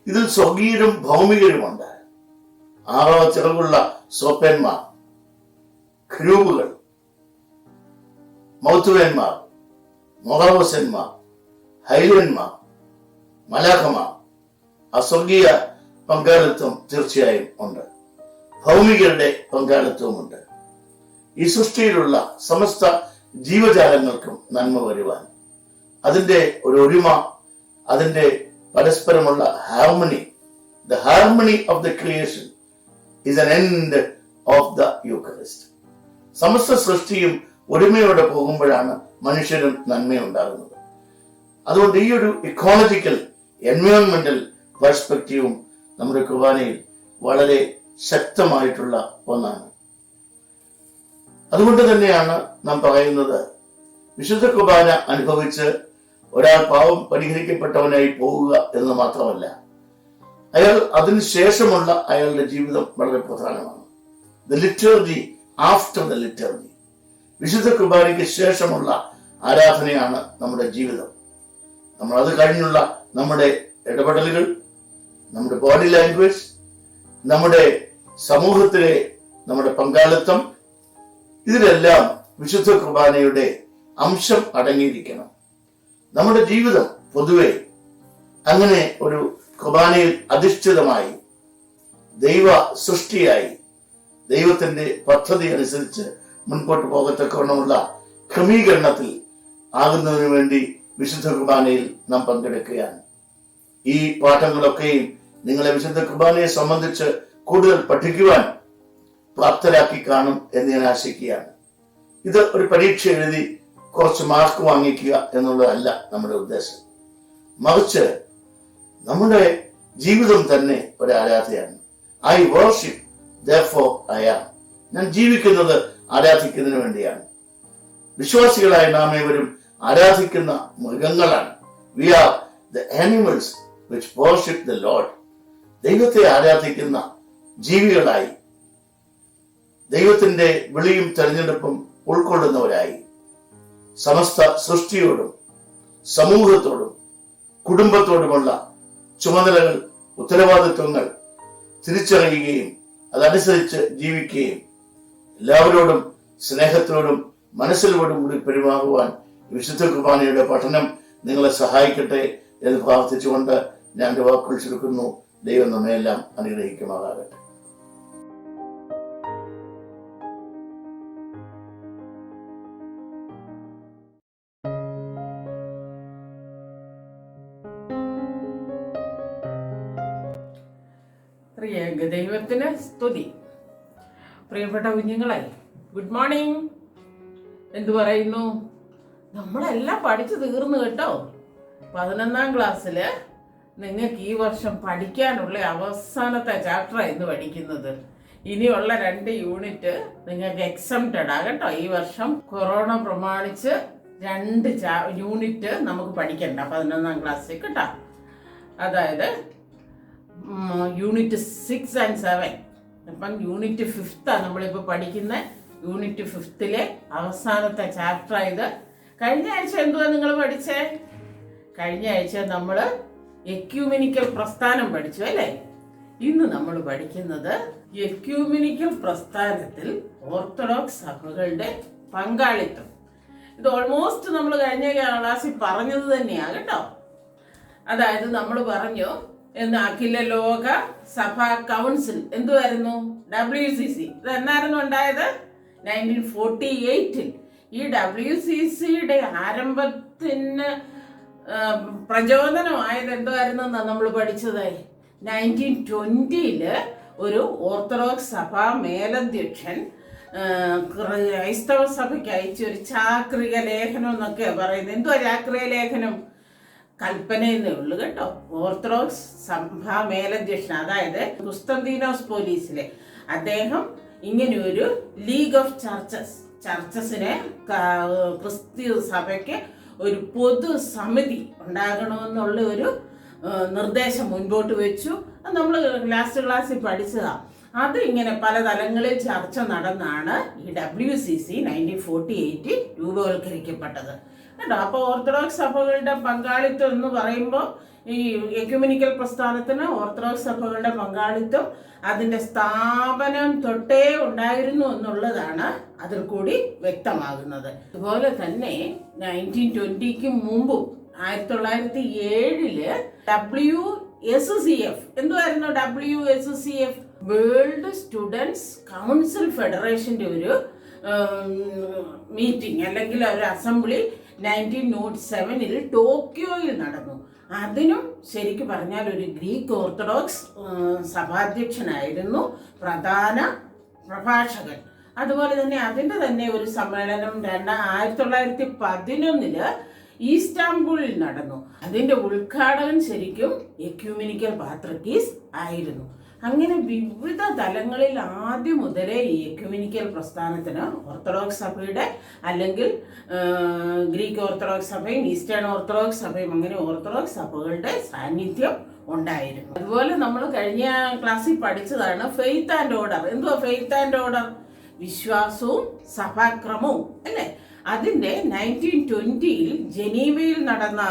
[SPEAKER 3] ഇതിൽ സ്വർഗീയരും ഭൗമികരുമുണ്ട്. 6 ചിറകുള്ള സോപ്പന്മാർ, ഖരൂബുകൾ, മൗത്തുവേന്മാർ, മൊറാവസന്മാർ, ഹൈലന്മാർ, മലാഖമാർ. അസ്വർഗീയ പങ്കാളിത്തം തീർച്ചയായും ഉണ്ട്. ഭൗമികരുടെ പങ്കാളിത്തവുമുണ്ട്. ഈ സൃഷ്ടിയിലുള്ള സമസ്ത ജീവജാലങ്ങൾക്കും നന്മ വരുവാൻ അതിന്റെ ഒരു ഒരുമ, അതിന്റെ പരസ്പരമുള്ള harmony, the harmony of the creation is an end of the Eucharist. സമസ്ത സൃഷ്ടിയും ഒരുമയോടെ പോകുമ്പോഴാണ് മനുഷ്യനും നന്മയുണ്ടാകുന്നത്. അതുകൊണ്ട് ഈ ഒരു ഇക്കോളജിക്കൽ എൻവയോൺമെന്റൽ പെർസ്പെക്റ്റീവും നമ്മുടെ കുർബാനയിൽ വളരെ ശക്തമായിട്ടുള്ള ഒന്നാണ്. അതുകൊണ്ട് തന്നെയാണ് നാം പറയുന്നത്, വിശുദ്ധ കുർബാന അനുഭവിച്ച് ഒരാൾ പാവം പരിഹരിക്കപ്പെട്ടവനായി പോവുക എന്ന് മാത്രമല്ല, അയാൾ അതിനുശേഷമുള്ള അയാളുടെ ജീവിതം വളരെ പ്രധാനമാണ്. The liturgy after the liturgy, വിശുദ്ധ കുർബാനയ്ക്ക് ശേഷമുള്ള ആരാധനയാണ് നമ്മുടെ ജീവിതം. നമ്മൾ അത് കഴിഞ്ഞുള്ള നമ്മുടെ ഇടപെടലുകൾ, നമ്മുടെ ബോഡി ലാംഗ്വേജ്, നമ്മുടെ സമൂഹത്തിലെ നമ്മുടെ പങ്കാളിത്തം, ഇതിലെല്ലാം വിശുദ്ധ കുർബാനയുടെ അംശം അടങ്ങിയിരിക്കണം. നമ്മുടെ ജീവിതം പൊതുവെ അങ്ങനെ ഒരു കുർബാനയിൽ അധിഷ്ഠിതമായി, ദൈവ സൃഷ്ടിയായി, ദൈവത്തിന്റെ പദ്ധതി അനുസരിച്ച് മുൻപോട്ട് പോകത്തക്കവണ്ണമുള്ള ക്രമീകരണത്തിൽ ആകുന്നതിനു വേണ്ടി വിശുദ്ധ കുർബാനയിൽ നാം പങ്കെടുക്കുകയാണ്. ഈ പാഠങ്ങളൊക്കെയും നിങ്ങളെ വിശുദ്ധ കുർബാനയെ സംബന്ധിച്ച് കൂടുതൽ പഠിക്കുവാൻ പ്രാപ്തരാക്കി കാണും എന്ന് ഞാൻ ആശിക്കുകയാണ്. ഇത് ഒരു പരീക്ഷ എഴുതി കുറച്ച് മാർക്ക് വാങ്ങിക്കുക എന്നുള്ളതല്ല നമ്മുടെ ഉദ്ദേശം. മറിച്ച് നമ്മുടെ ജീവിതം തന്നെ ഒരു ആരാധനയാണ്. I worship therefore I am. ഞാൻ ജീവിക്കുന്നത് ആരാധിക്കുന്നതിന് വേണ്ടിയാണ്. വിശ്വാസികളായ നാം ഏവരും ആരാധിക്കുന്ന മൃഗങ്ങളാണ്. We are the animals which worship the Lord. ദൈവത്തെ ആരാധിക്കുന്ന ജീവികളായി, ദൈവത്തിന്റെ വിളിയും തെരഞ്ഞെടുപ്പും ഉൾക്കൊള്ളുന്നവരായി സമസ്ത സൃഷ്ടിയോടും സമൂഹത്തോടും കുടുംബത്തോടുമുള്ള ചുമതലകൾ, ഉത്തരവാദിത്വങ്ങൾ തിരിച്ചറിയുകയും അതനുസരിച്ച് ജീവിക്കുകയും എല്ലാവരോടും സ്നേഹത്തോടും മനസ്സിലോടും കൂടി പെരുമാറുവാൻ വിശുദ്ധ കുർബാനയുടെ പഠനം നിങ്ങളെ സഹായിക്കട്ടെ എന്ന് പ്രാർത്ഥിച്ചുകൊണ്ട് ഞാൻ എൻ്റെ വാക്കുകൾ ചുരുക്കുന്നു. ദൈവം നമ്മയെല്ലാം അനുഗ്രഹിക്കുമാറാകട്ടെ.
[SPEAKER 4] ദൈവത്തിന് സ്തുതി. പ്രിയപ്പെട്ട കുഞ്ഞുങ്ങളെ, ഗുഡ് മോർണിംഗ്. എന്തു പറയുന്നു? നമ്മളെല്ലാം പഠിച്ചു തീർന്നു കേട്ടോ. 11ാം ക്ലാസ്സില് നിങ്ങൾക്ക് ഈ വർഷം പഠിക്കാനുള്ള അവസാനത്തെ ചാപ്റ്ററായിരുന്നു പഠിക്കുന്നത്. ഇനിയുള്ള 2 യൂണിറ്റ് നിങ്ങൾക്ക് എക്സംപ്റ്റഡ് ആകട്ടോ. ഈ വർഷം കൊറോണ പ്രമാണിച്ച് 2 യൂണിറ്റ് നമുക്ക് പഠിക്കണ്ട 11ാം ക്ലാസ്സിൽ കേട്ടോ. അതായത് യൂണിറ്റ് 6 and 7. അപ്പം യൂണിറ്റ് 5 നമ്മളിപ്പോൾ പഠിക്കുന്ന യൂണിറ്റ് 5 അവസാനത്തെ ചാപ്റ്റർ ആയത്. കഴിഞ്ഞ ആഴ്ച എന്തുവാ നിങ്ങൾ പഠിച്ചേ? കഴിഞ്ഞ ആഴ്ച നമ്മൾ എക്യൂമെനിക്കൽ പ്രസ്ഥാനം പഠിച്ചു അല്ലേ? ഇന്ന് നമ്മൾ പഠിക്കുന്നത് എക്യൂമെനിക്കൽ പ്രസ്ഥാനത്തിൽ ഓർത്തഡോക്സ് സഭകളുടെ പങ്കാളിത്തം. ഇത് ഓൾമോസ്റ്റ് നമ്മൾ കഴിഞ്ഞ ക്ലാസ്സിൽ പറഞ്ഞത് തന്നെയാണ് കേട്ടോ. അതായത് നമ്മൾ പറഞ്ഞു അഖില ലോക സഭാ കൗൺസിൽ എന്തുവായിരുന്നു? WCC. ഇത് എന്നായിരുന്നു ഉണ്ടായത്? 1948. ഈ WCCയുടെ ആരംഭത്തിന് പ്രചോദനമായത് എന്തായിരുന്നെന്നാ നമ്മൾ പഠിച്ചത്? 1920 ഒരു ഓർത്തഡോക്സ് സഭാ മേലധ്യക്ഷൻ ക്രൈസ്തവ സഭയ്ക്ക് അയച്ച ഒരു ചാക്രിക ലേഖനം എന്നൊക്കെ പറയുന്നത്. എന്തുവാ ചാക്രിക ലേഖനം? കൽപ്പനയെന്നേ ഉള്ളു കേട്ടോ. ഓർത്തഡോക്സ് സഭാ മേലധ്യക്ഷൻ, അതായത് കുസ്തന്തീനോസ് പോലീസിലെ അദ്ദേഹം ഇങ്ങനെ ഒരു ലീഗ് ഓഫ് ചർച്ചസിനെ ക്രിസ്തീയ സഭയ്ക്ക് ഒരു പൊതു സമിതി ഉണ്ടാകണമെന്നുള്ള ഒരു നിർദ്ദേശം മുൻപോട്ട് വെച്ചു. നമ്മൾ ലാസ്റ്റ് ക്ലാസ്സിൽ പഠിച്ചതാണ്. അത് ഇങ്ങനെ പല തലങ്ങളിൽ ചർച്ച നടന്നാണ് ഈ WCC 1948 രൂപവൽക്കരിക്കപ്പെട്ടത് കേട്ടോ. അപ്പോൾ ഓർത്തഡോക്സ് സഭകളുടെ പങ്കാളിത്തം എന്ന് പറയുമ്പോൾ ഈ എക്യുമെനിക്കൽ പ്രസ്ഥാനത്തിന് ഓർത്തഡോക്സ് സഭകളുടെ പങ്കാളിത്തം അതിൻ്റെ സ്ഥാപനം തൊട്ടേ ഉണ്ടായിരുന്നു എന്നുള്ളതാണ് അതിൽ കൂടി വ്യക്തമാകുന്നത്. അതുപോലെ തന്നെ 1920 മുമ്പും 1907 WSCF എന്തുവായിരുന്നു? WSCF വേൾഡ് സ്റ്റുഡൻസ് കൗൺസിൽ ഫെഡറേഷൻ്റെ ഒരു മീറ്റിംഗ് അല്ലെങ്കിൽ ഒരു അസംബ്ലി 1907 ടോക്കിയോയിൽ നടന്നു. അതിനും ശരിക്കും പറഞ്ഞാൽ ഒരു ഗ്രീക്ക് ഓർത്തഡോക്സ് സഭാധ്യക്ഷനായിരുന്നു പ്രധാന പ്രഭാഷകൻ. അതുപോലെ തന്നെ അതിൻ്റെ തന്നെ ഒരു സമ്മേളനം 1911 ഈസ്താംബൂളിൽ നടന്നു. അതിൻ്റെ ഉദ്ഘാടകൻ ശരിക്കും എക്യൂമെനിക്കൽ പാത്രിക്കീസ് ആയിരുന്നു. അങ്ങനെ വിവിധ തലങ്ങളിൽ ആദ്യം മുതലേ ഈ എക്യുമെനിക്കൽ പ്രസ്ഥാനത്തിന് ഓർത്തഡോക്സ് സഭയുടെ അല്ലെങ്കിൽ ഗ്രീക്ക് ഓർത്തഡോക്സ് സഭയും ഈസ്റ്റേൺ ഓർത്തഡോക്സ് സഭയും അങ്ങനെ ഓർത്തഡോക്സ് സഭകളുടെ സാന്നിധ്യം ഉണ്ടായിരുന്നു. അതുപോലെ നമ്മൾ കഴിഞ്ഞ ക്ലാസ്സിൽ പഠിച്ചതാണ് ഫെയ്ത്ത് ആൻഡ് ഓർഡർ. എന്തുവാ ഫെയ്ത്ത് ആൻഡ് ഓർഡർ? വിശ്വാസവും സഭാക്രമവും അല്ലേ? അതിൻ്റെ 1920 ജനീവയിൽ നടന്ന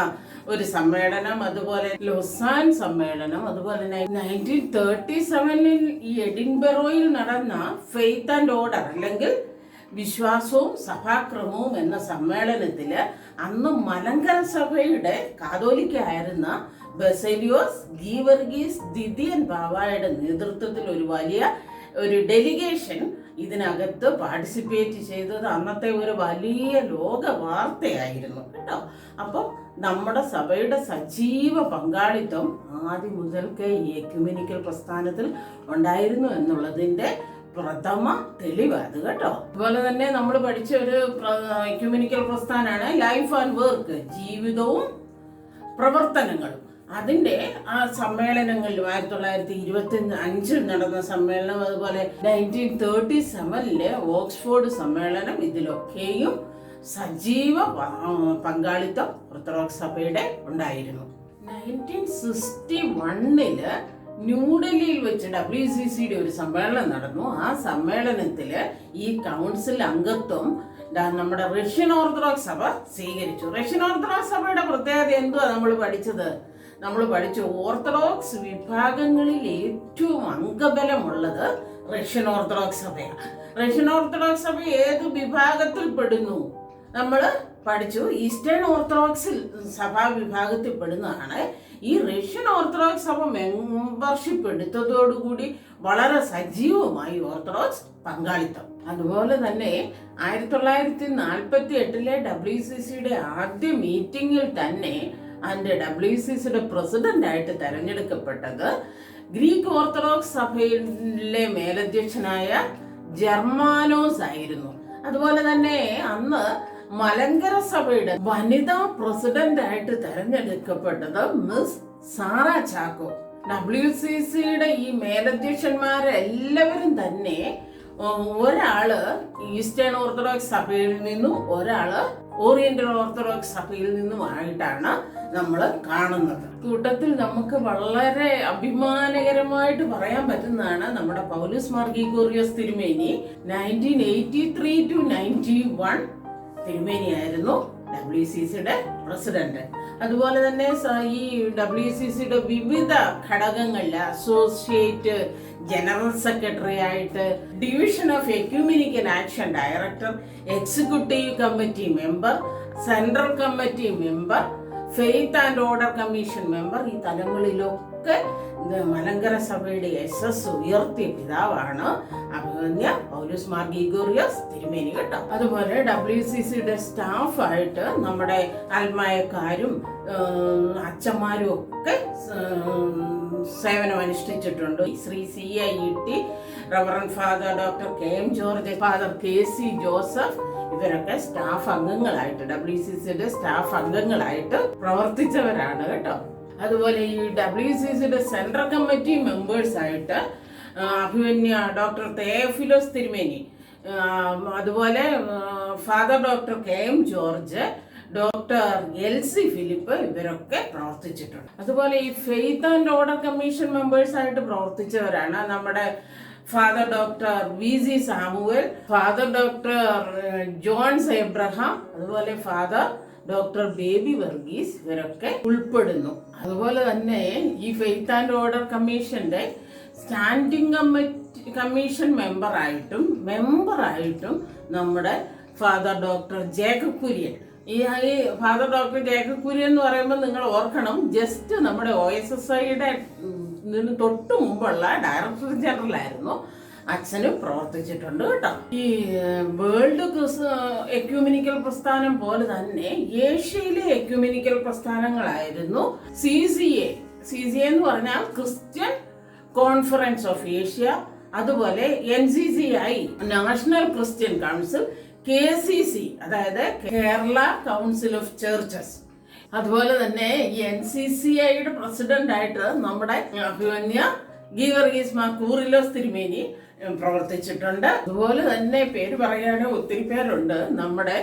[SPEAKER 4] ഒരു സമ്മേളനം, അതുപോലെ ലൊസാൻ സമ്മേളനം, അതുപോലെ 1937 ഈ എഡിൻബറോയിൽ നടന്ന ഫെയ്ത്ത് ആൻഡ് ഓർഡർ അല്ലെങ്കിൽ വിശ്വാസവും സഭാക്രമവും എന്ന സമ്മേളനത്തിൽ അന്ന് മലങ്കര സഭയുടെ കാതോലിക്കായിരുന്ന ബസേലിയോസ് ഗീവർഗീസ് ദിദിയൻ ബാവായുടെ നേതൃത്വത്തിൽ ഒരു വലിയ ഒരു ഡെലിഗേഷൻ ഇതിനകത്ത് പാർട്ടിസിപ്പേറ്റ് ചെയ്തത് അന്നത്തെ ഒരു വലിയ ലോക വാർത്തയായിരുന്നു കേട്ടോ. അപ്പം നമ്മുടെ സഭയുടെ സജീവ പങ്കാളിത്തം ആദ്യം മുതൽക്കേ ഈ എക്യുമെനിക്കൽ പ്രസ്ഥാനത്തിൽ ഉണ്ടായിരുന്നു എന്നുള്ളതിൻ്റെ പ്രഥമ തെളിവ് അത് കേട്ടോ. അതുപോലെ തന്നെ നമ്മൾ പഠിച്ച ഒരു എക്യുമെനിക്കൽ പ്രസ്ഥാനമാണ് ലൈഫ് ആൻഡ് വർക്ക്, ജീവിതവും പ്രവർത്തനങ്ങളും. അതിൻ്റെ ആ സമ്മേളനങ്ങളിൽ 1925 നടന്ന സമ്മേളനം, അതുപോലെ 1937 ഓക്സ്ഫോർഡ് സമ്മേളനം, ഇതിലൊക്കെയും സജീവ പങ്കാളിത്തം ഓർത്തഡോക്സ് സഭയുടെ ഉണ്ടായിരുന്നു. 1961 ന്യൂഡൽഹിയിൽ വെച്ച് WCCയുടെ ഒരു സമ്മേളനം നടന്നു. ആ സമ്മേളനത്തിൽ ഈ കൗൺസിൽ അംഗത്വം നമ്മുടെ റഷ്യൻ ഓർത്തഡോക്സ് സഭ സ്വീകരിച്ചു. റഷ്യൻ ഓർത്തഡോക്സ് സഭയുടെ പ്രത്യേകത എന്തുവാ നമ്മൾ പഠിച്ചു? ഓർത്തഡോക്സ് വിഭാഗങ്ങളിൽ ഏറ്റവും അംഗബലമുള്ളത് റഷ്യൻ ഓർത്തഡോക്സ് സഭയാണ്. റഷ്യൻ ഓർത്തഡോക്സ് സഭ ഏത് വിഭാഗത്തിൽ പെടുന്നു? നമ്മൾ പഠിച്ചു ഈസ്റ്റേൺ ഓർത്തഡോക്സ് സഭാ വിഭാഗത്തിൽ പെടുന്നതാണ്. ഈ റഷ്യൻ ഓർത്തഡോക്സ് സഭ മെമ്പർഷിപ്പ് എടുത്തതോടുകൂടി വളരെ സജീവമായി ഓർത്തഡോക്സ് പങ്കാളിത്തം. അതുപോലെ തന്നെ 1948 WCCയുടെ ആദ്യ മീറ്റിംഗിൽ തന്നെ അതിൻ്റെ WCCയുടെ പ്രസിഡന്റായിട്ട് തെരഞ്ഞെടുക്കപ്പെട്ടത് ഗ്രീക്ക് ഓർത്തഡോക്സ് സഭയിലെ മേലധ്യക്ഷനായ ജർമാനോസ് ആയിരുന്നു. അതുപോലെ തന്നെ അന്ന് മലങ്കര സഭയുടെ വനിതാ പ്രസിഡന്റായിട്ട് തെരഞ്ഞെടുക്കപ്പെട്ടത് മിസ് സാറ ചാക്കോ. WCCയുടെ ഈ മേലധ്യക്ഷന്മാരെല്ലാവരും തന്നെ ഒരാള് ഈസ്റ്റേൺ ഓർത്തഡോക്സ് സഭയിൽ നിന്നും ഒരാള് ഓറിയന്റൽ ഓർത്തഡോക്സ് സഭയിൽ നിന്നുമായിട്ടാണ് നമ്മൾ കാണുന്നത്. കൂട്ടത്തിൽ നമുക്ക് വളരെ അഭിമാനകരമായിട്ട് പറയാൻ പറ്റുന്നതാണ് നമ്മുടെ പൗലോസ് മാർ ഗ്രിഗോറിയോസ് തിരുമേനി 1983 to 91 തിരുമേനിയായിരുന്നു WCCയുടെ പ്രസിഡന്റ്. അതുപോലെ തന്നെ ഈ WCCയുടെ വിവിധ ഘടകങ്ങളിൽ അസോസിയേറ്റ് ജനറൽ സെക്രട്ടറി ആയിട്ട്, division of ecumenical action director, executive committee member, central committee member, faith and order commission member. ഈ തലങ്ങളിലൊക്കെ മലങ്കര സഭയുടെ യശസ് ഉയർത്തിയ പിതാവാണ് അഭിമന്യ പൗലോസ് മാർ ഗീഗോറിയോസ് തിരുമേനി കേട്ടോ. അതുപോലെ WCCയുടെ സ്റ്റാഫായിട്ട് നമ്മുടെ അൽമായക്കാരും അച്ഛന്മാരും ഒക്കെ സേവനം അനുഷ്ഠിച്ചിട്ടുണ്ട്. Shri CIET reverend father doctor KM George, father KC Joseph, ഇവരൊക്കെ സ്റ്റാഫ് അംഗങ്ങളായിട്ട് WCCയുടെ സ്റ്റാഫ് അംഗങ്ങളായിട്ട് പ്രവർത്തിച്ചവരാണ് കേട്ടോ. അതുപോലെ ഈ WCCയുടെ സെൻട്രൽ കമ്മിറ്റി മെമ്പേഴ്സ് ആയിട്ട് അഭിമന്യ ഡോക്ടർ തെയോഫിലോസ് തിരുമേനി, അതുപോലെ father doctor KM George, doctor LC Philip, ഇവരൊക്കെ പ്രവർത്തിച്ചിട്ടുണ്ട്. അതുപോലെ ഈ faith and order commission members ആയിട്ട് പ്രവർത്തിച്ചവരാണ് നമ്മുടെ father doctor VG Samuel, father doctor Johns Abraham, അതുപോലെ ഫാദർ ഡോക്ടർ ബേബി വർഗീസ്, ഇവരൊക്കെ ഉൾപ്പെടുന്നു. അതുപോലെ തന്നെ ഈ ഫെയ്ത്ത് ആൻഡ് ഓർഡർ കമ്മീഷന്റെ സ്റ്റാൻഡിംഗ് കമ്മീഷൻ മെമ്പറായിട്ടും നമ്മുടെ ഫാദർ ഡോക്ടർ ജേക്കബ് കുര്യൻ. ഈ ഫാദർ ഡോക്ടർ ജേക്കബ് കുര്യൻ എന്ന് പറയുമ്പോൾ നിങ്ങൾ ഓർക്കണം, ജസ്റ്റ് നമ്മുടെ OSSIയുടെ തൊട്ട് മുമ്പുള്ള ഡയറക്ടർ ജനറൽ ആയിരുന്നു. അച്ഛനും പ്രവർത്തിച്ചിട്ടുണ്ട് കേട്ടോ. ഈ വേൾഡ് എക്യൂമിനിക്കൽ പ്രസ്ഥാനം പോലെ തന്നെ ഏഷ്യയിലെ എക്യൂമിനിക്കൽ പ്രസ്ഥാനങ്ങളായിരുന്നു CCA എന്ന് പറഞ്ഞാൽ ക്രിസ്ത്യൻ കോൺഫറൻസ് ഓഫ് ഏഷ്യ, അതുപോലെ NCCI national Christian council, KCC അതായത് കേരള കൗൺസിൽ ഓഫ് ചർച്ചസ്. അതുപോലെ തന്നെ ഈ NCCIയുടെ പ്രസിഡന്റ് ആയിട്ട് നമ്മുടെ അഭിമന്യ ഗീവർഗീസ് മാർ കൂറിലോസ് തിരുമേനി പ്രവർത്തിച്ചിട്ടുണ്ട്. അതുപോലെ തന്നെ പേര് പറയാനോ ഒത്തിരി പേരുണ്ട്. നമ്മുടെ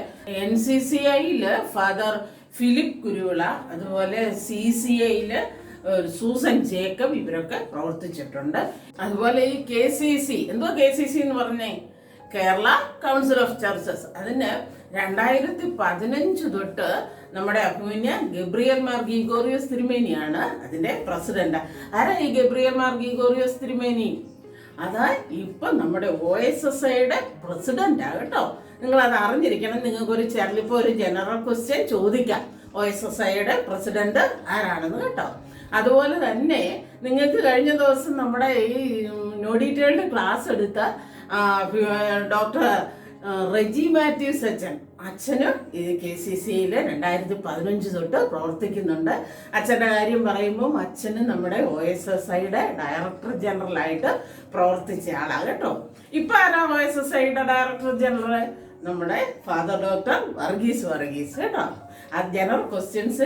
[SPEAKER 4] NCCIയില് ഫാദർ ഫിലിപ്പ് കുരുവിള, അതുപോലെ CCIയില് സൂസൻ ജേക്കബ്, ഇവരൊക്കെ പ്രവർത്തിച്ചിട്ടുണ്ട്. അതുപോലെ ഈ KCC, എന്തോ KCC എന്ന് പറഞ്ഞേ, കേരള കൗൺസിൽ ഓഫ് ചർച്ചസ്, അതിന് 2015 തൊട്ട് നമ്മുടെ അഭിമന്യ ഗബ്രിയേൽ മാർ ഗീഗോറിയോസ് തിരുമേനിയാണ് അതിന്റെ പ്രസിഡന്റ്. ആരാ ഈ ഗബ്രിയേൽ മാർ ഗീഗോറിയോസ് തിരുമേനി? അതാ ഇപ്പൊ നമ്മുടെ OSSIയുടെ പ്രസിഡന്റ് കേട്ടോ. നിങ്ങൾ അത് അറിഞ്ഞിരിക്കണം. നിങ്ങൾക്ക് ചിലപ്പോൾ ഒരു ജനറൽ ക്വസ്റ്റ്യൻ ചോദിക്കാം, OSSIയുടെ പ്രസിഡന്റ് ആരാണെന്ന് കേട്ടോ. അതുപോലെ തന്നെ നിങ്ങൾക്ക് കഴിഞ്ഞ ദിവസം നമ്മുടെ ഈ നോ ഡീറ്റെയിൽഡ് ക്ലാസ് എടുത്ത ഡോക്ടർ റെജി മാത്യൂസ് അച്ഛനും KCCയിൽ 2015 തൊട്ട് പ്രവർത്തിക്കുന്നുണ്ട്. അച്ഛൻ്റെ കാര്യം പറയുമ്പോൾ അച്ഛന് നമ്മുടെ OSSIയുടെ ഡയറക്ടർ ജനറൽ ആയിട്ട് പ്രവർത്തിച്ച ആളാണ് കേട്ടോ. ഇപ്പൊ ആരാ OSSIയുടെ ഡയറക്ടർ ജനറൽ? നമ്മുടെ ഫാദർ ഡോക്ടർ വർഗീസ് കേട്ടോ. ആ ജനറൽ ക്വസ്റ്റ്യൻസ്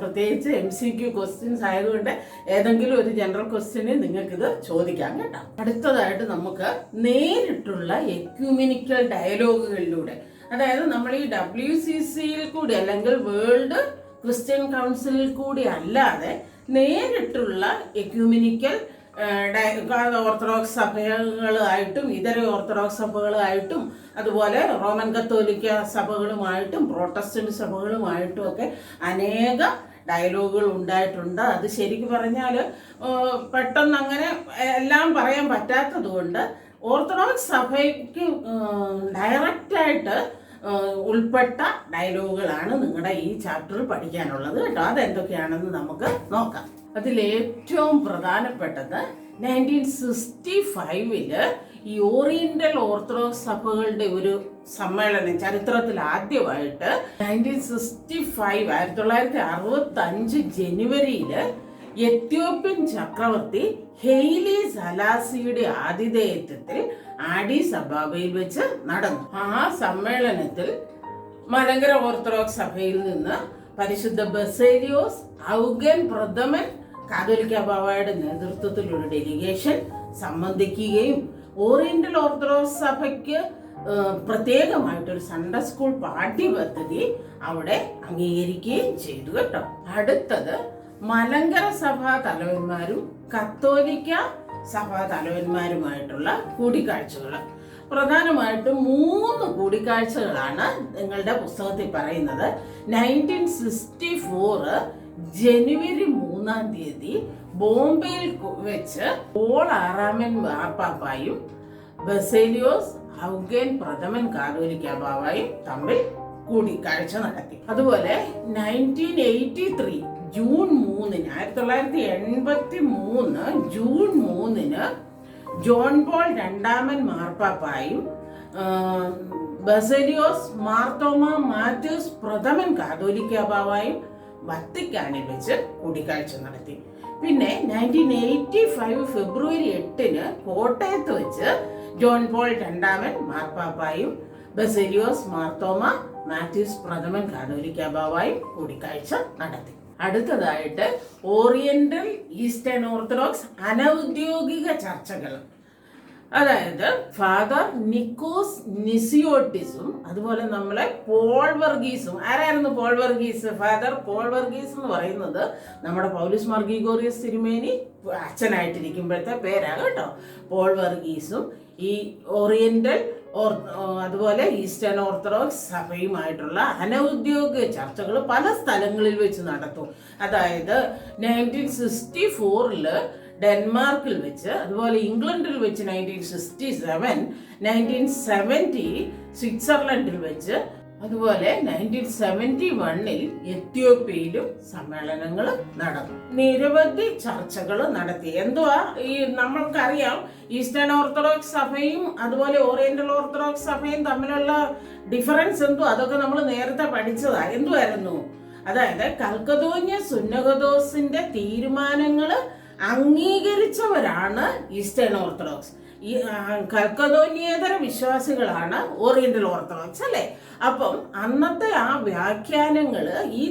[SPEAKER 4] പ്രത്യേകിച്ച് MCQ ക്വസ്റ്റ്യൻസ് ആയതുകൊണ്ട് ഏതെങ്കിലും ഒരു ജനറൽ ക്വസ്റ്റ്യന് നിങ്ങൾക്കിത് ചോദിക്കാം കേട്ടോ. അടുത്തതായിട്ട് നമുക്ക് നേരിട്ടുള്ള എക്യൂമിനിക്കൽ ഡയലോഗുകളിലൂടെ, അതായത് നമ്മൾ ഈ WCCയിൽ കൂടി അല്ലെങ്കിൽ വേൾഡ് ക്രിസ്ത്യൻ കൗൺസിലിൽ കൂടി അല്ലാതെ നേരിട്ടുള്ള എക്യൂമിനിക്കൽ ഓർത്തഡോക്സ് സഭകളായിട്ടും ഇതര ഓർത്തഡോക്സ് സഭകളായിട്ടും അതുപോലെ റോമൻ കത്തോലിക്ക സഭകളുമായിട്ടും പ്രൊട്ടസ്റ്റന്റ് സഭകളുമായിട്ടും ഒക്കെ അനേക ഡയലോഗുകൾ ഉണ്ടായിട്ടുണ്ട്. അത് ശരിക്കും പറഞ്ഞാൽ പെട്ടെന്ന് അങ്ങനെ എല്ലാം പറയാൻ പറ്റാത്തത് കൊണ്ട് ഓർത്തഡോക്സ് സഭയ്ക്ക് ഡയറക്റ്റായിട്ട് ഉൾപ്പെട്ട ഡയലോഗുകളാണ് നിങ്ങളുടെ ഈ ചാപ്റ്ററിൽ പഠിക്കാനുള്ളത് കേട്ടോ. അതെന്തൊക്കെയാണെന്ന് നമുക്ക് നോക്കാം. അതിലേറ്റവും പ്രധാനപ്പെട്ടത് 1965 ഈ ഓറിയന്റൽ ഓർത്തഡോക്സ് സഭകളുടെ ഒരു സമ്മേളനം ചരിത്രത്തിൽ ആദ്യമായിട്ട് 1965 ജനുവരിയിൽ എത്യോപ്യൻ ചക്രവർത്തി ഹെയ്ലി സലാസിയുടെ ആതിഥേയത്വത്തിൽ ആഡീസ് അബാബയിൽ വെച്ച് നടന്നു. ആ സമ്മേളനത്തിൽ മലങ്കര ഓർത്തഡോക്സ് സഭയിൽ നിന്ന് പരിശുദ്ധ ബസേലിയോസ് ഔഗൻ പ്രഥമൻ കാതോലിക്ക ബാവയുടെ നേതൃത്വത്തിൽ ഒരു ഡെലിഗേഷൻ സംബന്ധിക്കുകയും ഓറിയന്റൽ ഓർത്തഡോക്സ് സഭയ്ക്ക് പ്രത്യേകമായിട്ടൊരു സൺഡേ സ്കൂൾ പാഠ്യപദ്ധതി അവിടെ അംഗീകരിക്കുകയും ചെയ്തു കേട്ടോ. അടുത്തത് മലങ്കര സഭാ തലവന്മാരും കത്തോലിക്ക സഭാ തലവന്മാരുമായിട്ടുള്ള കൂടിക്കാഴ്ചകൾ. പ്രധാനമായിട്ടും 3 കൂടിക്കാഴ്ചകളാണ് നിങ്ങളുടെ പുസ്തകത്തിൽ പറയുന്നത്. 1964 ജനുവരി 3 ബോംബെയിൽ വെച്ച് പോൾ ആറാമൻ മാർപ്പാപ്പായും ബസേലിയോസ് ഔഗൻ പ്രഥമൻ കാതോലിക്ക ബാവയും തമ്മിൽ കൂടിക്കാഴ്ച നടത്തി. അതുപോലെ 1983 ജൂൺ 3-ന് 1983 ജൂൺ 3-ന് ജോൺ പോൾ രണ്ടാമൻ മാർപ്പാപ്പായും ബസേലിയോസ് മാർത്തോമ മാത്യൂസ് പ്രഥമൻ കാതോലിക്ക ബാവായും വത്തിക്കാനിൽ വെച്ച് കൂടിക്കാഴ്ച നടത്തി. പിന്നെ 1985 ഫെബ്രുവരി 8-ന് കോട്ടയത്ത് വെച്ച് ജോൺ പോൾ രണ്ടാമൻ മാർപ്പാപ്പായും ബസേലിയോസ് മാർത്തോമ മാത്യൂസ് പ്രഥമൻ കാതോലിക്ക ബാവായും കൂടിക്കാഴ്ച നടത്തി. അടുത്തതായിട്ട് ഓറിയന്റൽ ഈസ്റ്റേൺ ഓർത്തഡോക്സ് അനൗദ്യോഗിക ചർച്ചകൾ. അതായത് ഫാദർ നിക്കോസ് നിസിയോട്ടിസും അതുപോലെ നമ്മളെ പോൾ വർഗീസും. ആരായിരുന്നു Paul Varghese? Father Paul Varghese എന്ന് പറയുന്നത് നമ്മുടെ പൗലോസ് മാർ ഗ്രിഗോറിയോസ് തിരുമേനി അച്ഛനായിട്ടിരിക്കുമ്പോഴത്തെ പേരാണ് കേട്ടോ. പോൾ വർഗീസും ഈ ഓറിയന്റൽ അതുപോലെ ഈസ്റ്റേൺ ഓർത്തഡോക്സ് സഭയുമായിട്ടുള്ള അനൗദ്യോഗിക ചർച്ചകൾ പല സ്ഥലങ്ങളിൽ വെച്ച് നടത്തും. അതായത് 1964 ഡെൻമാർക്കിൽ വെച്ച്, അതുപോലെ ഇംഗ്ലണ്ടിൽ വെച്ച് 1967, 1970 സ്വിറ്റ്സർലൻഡിൽ വെച്ച്, അതുപോലെ 1971 എത്യോപ്യയിലും സമ്മേളനങ്ങൾ നടന്നു. നിരവധി ചർച്ചകൾ നടത്തി. എന്തുവാ ഈ നമ്മൾക്കറിയാം ഈസ്റ്റേൺ ഓർത്തഡോക്സ് സഭയും അതുപോലെ ഓറിയന്റൽ ഓർത്തഡോക്സ് സഭയും തമ്മിലുള്ള ഡിഫറൻസ് എന്തോ അതൊക്കെ നമ്മൾ നേരത്തെ പഠിച്ചതാ. എന്തുവായിരുന്നു? അതായത് കൽക്കദോന്യ സുന്നഹദോസിന്റെ തീരുമാനങ്ങൾ അംഗീകരിച്ചവരാണ് ഈസ്റ്റേൺ ഓർത്തഡോക്സ്. ഈ കൽക്കദോന്യേതര വിശ്വാസികളാണ് ഓറിയന്റൽ ഓർത്തഡോക്സ് അല്ലേ. അപ്പം അന്നത്തെ ആ വ്യാഖ്യാനങ്ങൾ ഈ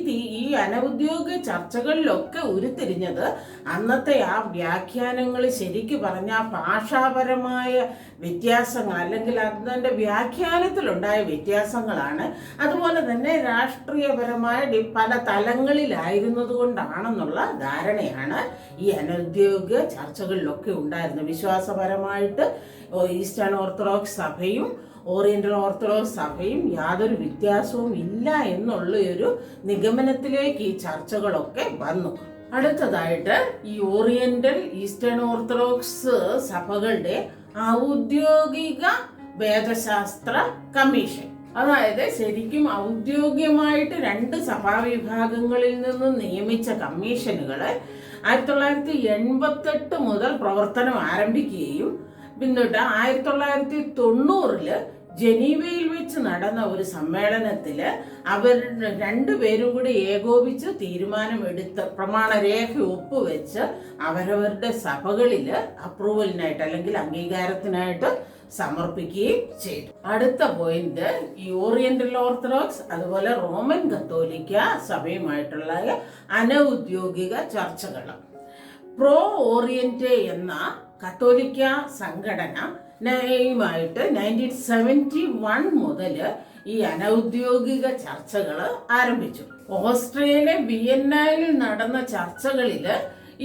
[SPEAKER 4] അനൗദ്യോഗിക ചർച്ചകളിലൊക്കെ ഉരുത്തിരിഞ്ഞത് അന്നത്തെ ആ വ്യാഖ്യാനങ്ങൾ ശരിക്കു പറഞ്ഞ ഭാഷാപരമായ വ്യത്യാസങ്ങൾ അല്ലെങ്കിൽ അതിൻ്റെ വ്യാഖ്യാനത്തിലുണ്ടായ വ്യത്യാസങ്ങളാണ്. അതുപോലെ തന്നെ രാഷ്ട്രീയപരമായ പല തലങ്ങളിലായിരുന്നത് കൊണ്ടാണെന്നുള്ള ധാരണയാണ് ഈ അനൗദ്യോഗിക ചർച്ചകളിലൊക്കെ ഉണ്ടായിരുന്നത്. വിശ്വാസപരമായിട്ട് ഈസ്റ്റേൺ ഓർത്തഡോക്സ് സഭയും ഓറിയന്റൽ ഓർത്തഡോക്സ് സഭയും യാതൊരു വ്യത്യാസവും ഇല്ല എന്നുള്ള ഒരു നിഗമനത്തിലേക്ക് ഈ ചർച്ചകളൊക്കെ വന്നു. അടുത്തതായിട്ട് ഈ ഓറിയന്റൽ ഈസ്റ്റേൺ ഓർത്തഡോക്സ് സഭകളുടെ ഔദ്യോഗിക വേദശാസ്ത്ര കമ്മീഷൻ. അതായത് ശരിക്കും ഔദ്യോഗികമായിട്ട് 2 സഭാവിഭാഗങ്ങളിൽ നിന്നും നിയമിച്ച കമ്മീഷനുകളെ 1988 മുതൽ പ്രവർത്തനം ആരംഭിക്കുകയും പിന്നീട് 1990 ജനീവയിൽ വെച്ച് നടന്ന ഒരു സമ്മേളനത്തിൽ അവർ 2 പേരും കൂടി ഏകോപിച്ച് തീരുമാനമെടുത്ത് പ്രമാണരേഖ ഒപ്പുവെച്ച് അവരവരുടെ സഭകളിൽ അപ്രൂവലിനായിട്ട് അല്ലെങ്കിൽ അംഗീകാരത്തിനായിട്ട് സമർപ്പിക്കുകയും ചെയ്തു. അടുത്ത പോയിന്റ് ഈ ഓറിയന്റൽ ഓർത്തഡോക്സ് അതുപോലെ റോമൻ കത്തോലിക്ക സഭയുമായിട്ടുള്ള അനൗദ്യോഗിക ചർച്ചകൾ. പ്രോ ഓറിയന്റേ എന്ന കത്തോലിക്ക സംഘടനയുമായിട്ട് 1971 മുതൽ ഈ അനൗദ്യോഗിക ചർച്ചകൾ ആരംഭിച്ചു. ഓസ്ട്രിയയിലെ വിയന്നയിൽ നടന്ന ചർച്ചകളിൽ